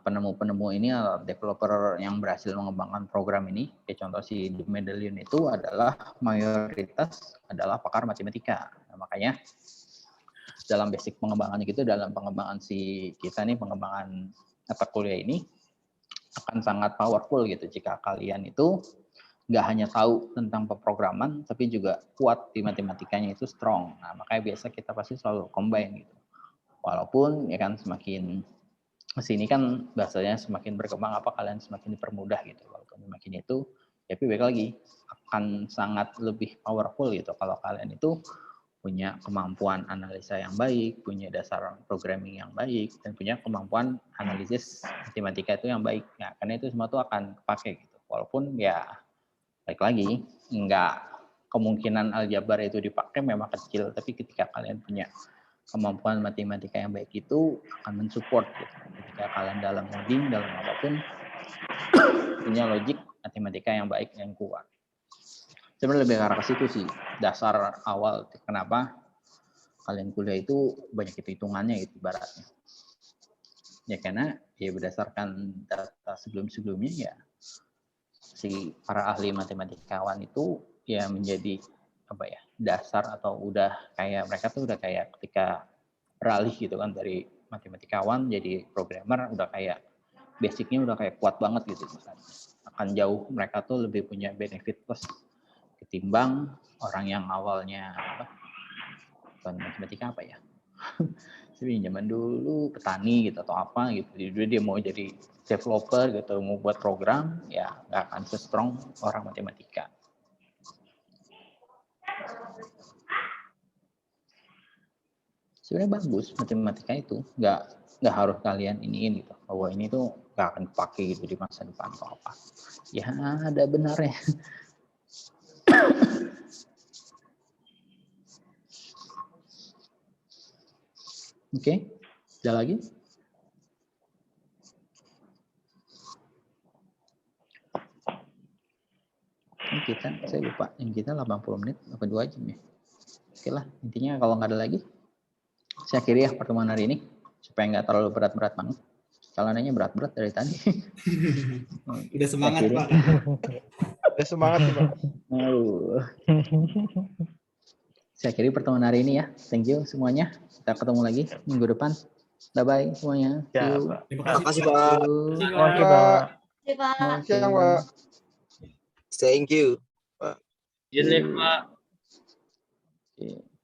penemu-penemu ini, developer yang berhasil mengembangkan program ini, kayak contoh si The Medallion itu adalah mayoritas adalah pakar matematika. Nah, makanya dalam basic pengembangannya gitu, dalam pengembangan pengembangan mata kuliah ini akan sangat powerful gitu jika kalian itu nggak hanya tahu tentang pemrograman, tapi juga kuat di matematikanya itu strong. Nah, makanya biasa kita pasti selalu combine gitu. Walaupun ya kan semakin kesini kan bahasanya semakin berkembang kalian semakin dipermudah gitu. Walaupun semakin itu, tapi balik lagi akan sangat lebih powerful gitu kalau kalian itu punya kemampuan analisa yang baik, punya dasar programming yang baik, dan punya kemampuan analisis matematika itu yang baik. Nah, karena itu semua itu akan kepake gitu. Walaupun ya balik lagi enggak, kemungkinan aljabar itu dipakai memang kecil, tapi ketika kalian punya kemampuan matematika yang baik itu akan mensupport gitu. Ketika kalian dalam coding, dalam apapun punya logik matematika yang baik, yang kuat. Sebenarnya lebih ke arah ke situ sih dasar awal kenapa kalian kuliah itu banyak hitungannya gitu ibaratnya. Ya karena ya berdasarkan data sebelum-sebelumnya ya si para ahli matematikawan itu ya menjadi apa ya, dasar atau udah kayak mereka tuh udah kayak ketika beralih gitu kan dari matematikawan jadi programmer, udah kayak basicnya udah kayak kuat banget gitu. Akan jauh mereka tuh lebih punya benefit plus ketimbang orang yang awalnya bukan matematika apa ya, jadi zaman dulu petani gitu atau apa gitu, jadi dia mau jadi developer gitu, mau buat program ya nggak akan se-strong orang matematika. Sebenarnya bagus matematika itu, nggak harus kalian iniin gitu bahwa ini tuh nggak akan dipakai gitu di masa depan atau apa, ya ada benarnya. Oke, ada lagi? Saya lupa, yang kita 80 menit apa 2 jam ya. Oke lah, intinya kalau nggak ada lagi, saya akhiri ya pertemuan hari ini, supaya nggak terlalu berat-berat banget. Kalau nanya berat-berat dari tadi. Udah semangat, Pak. Udah semangat nih, Pak. Saya akhiri pertemuan hari ini ya. Thank you semuanya. Kita ketemu lagi minggu depan. Bye-bye semuanya. Ya, Terima kasih, Pak. Terima kasih, Pak. Pak. Siang, Pak. Thank you, Pak. Izin, Pak. Oke.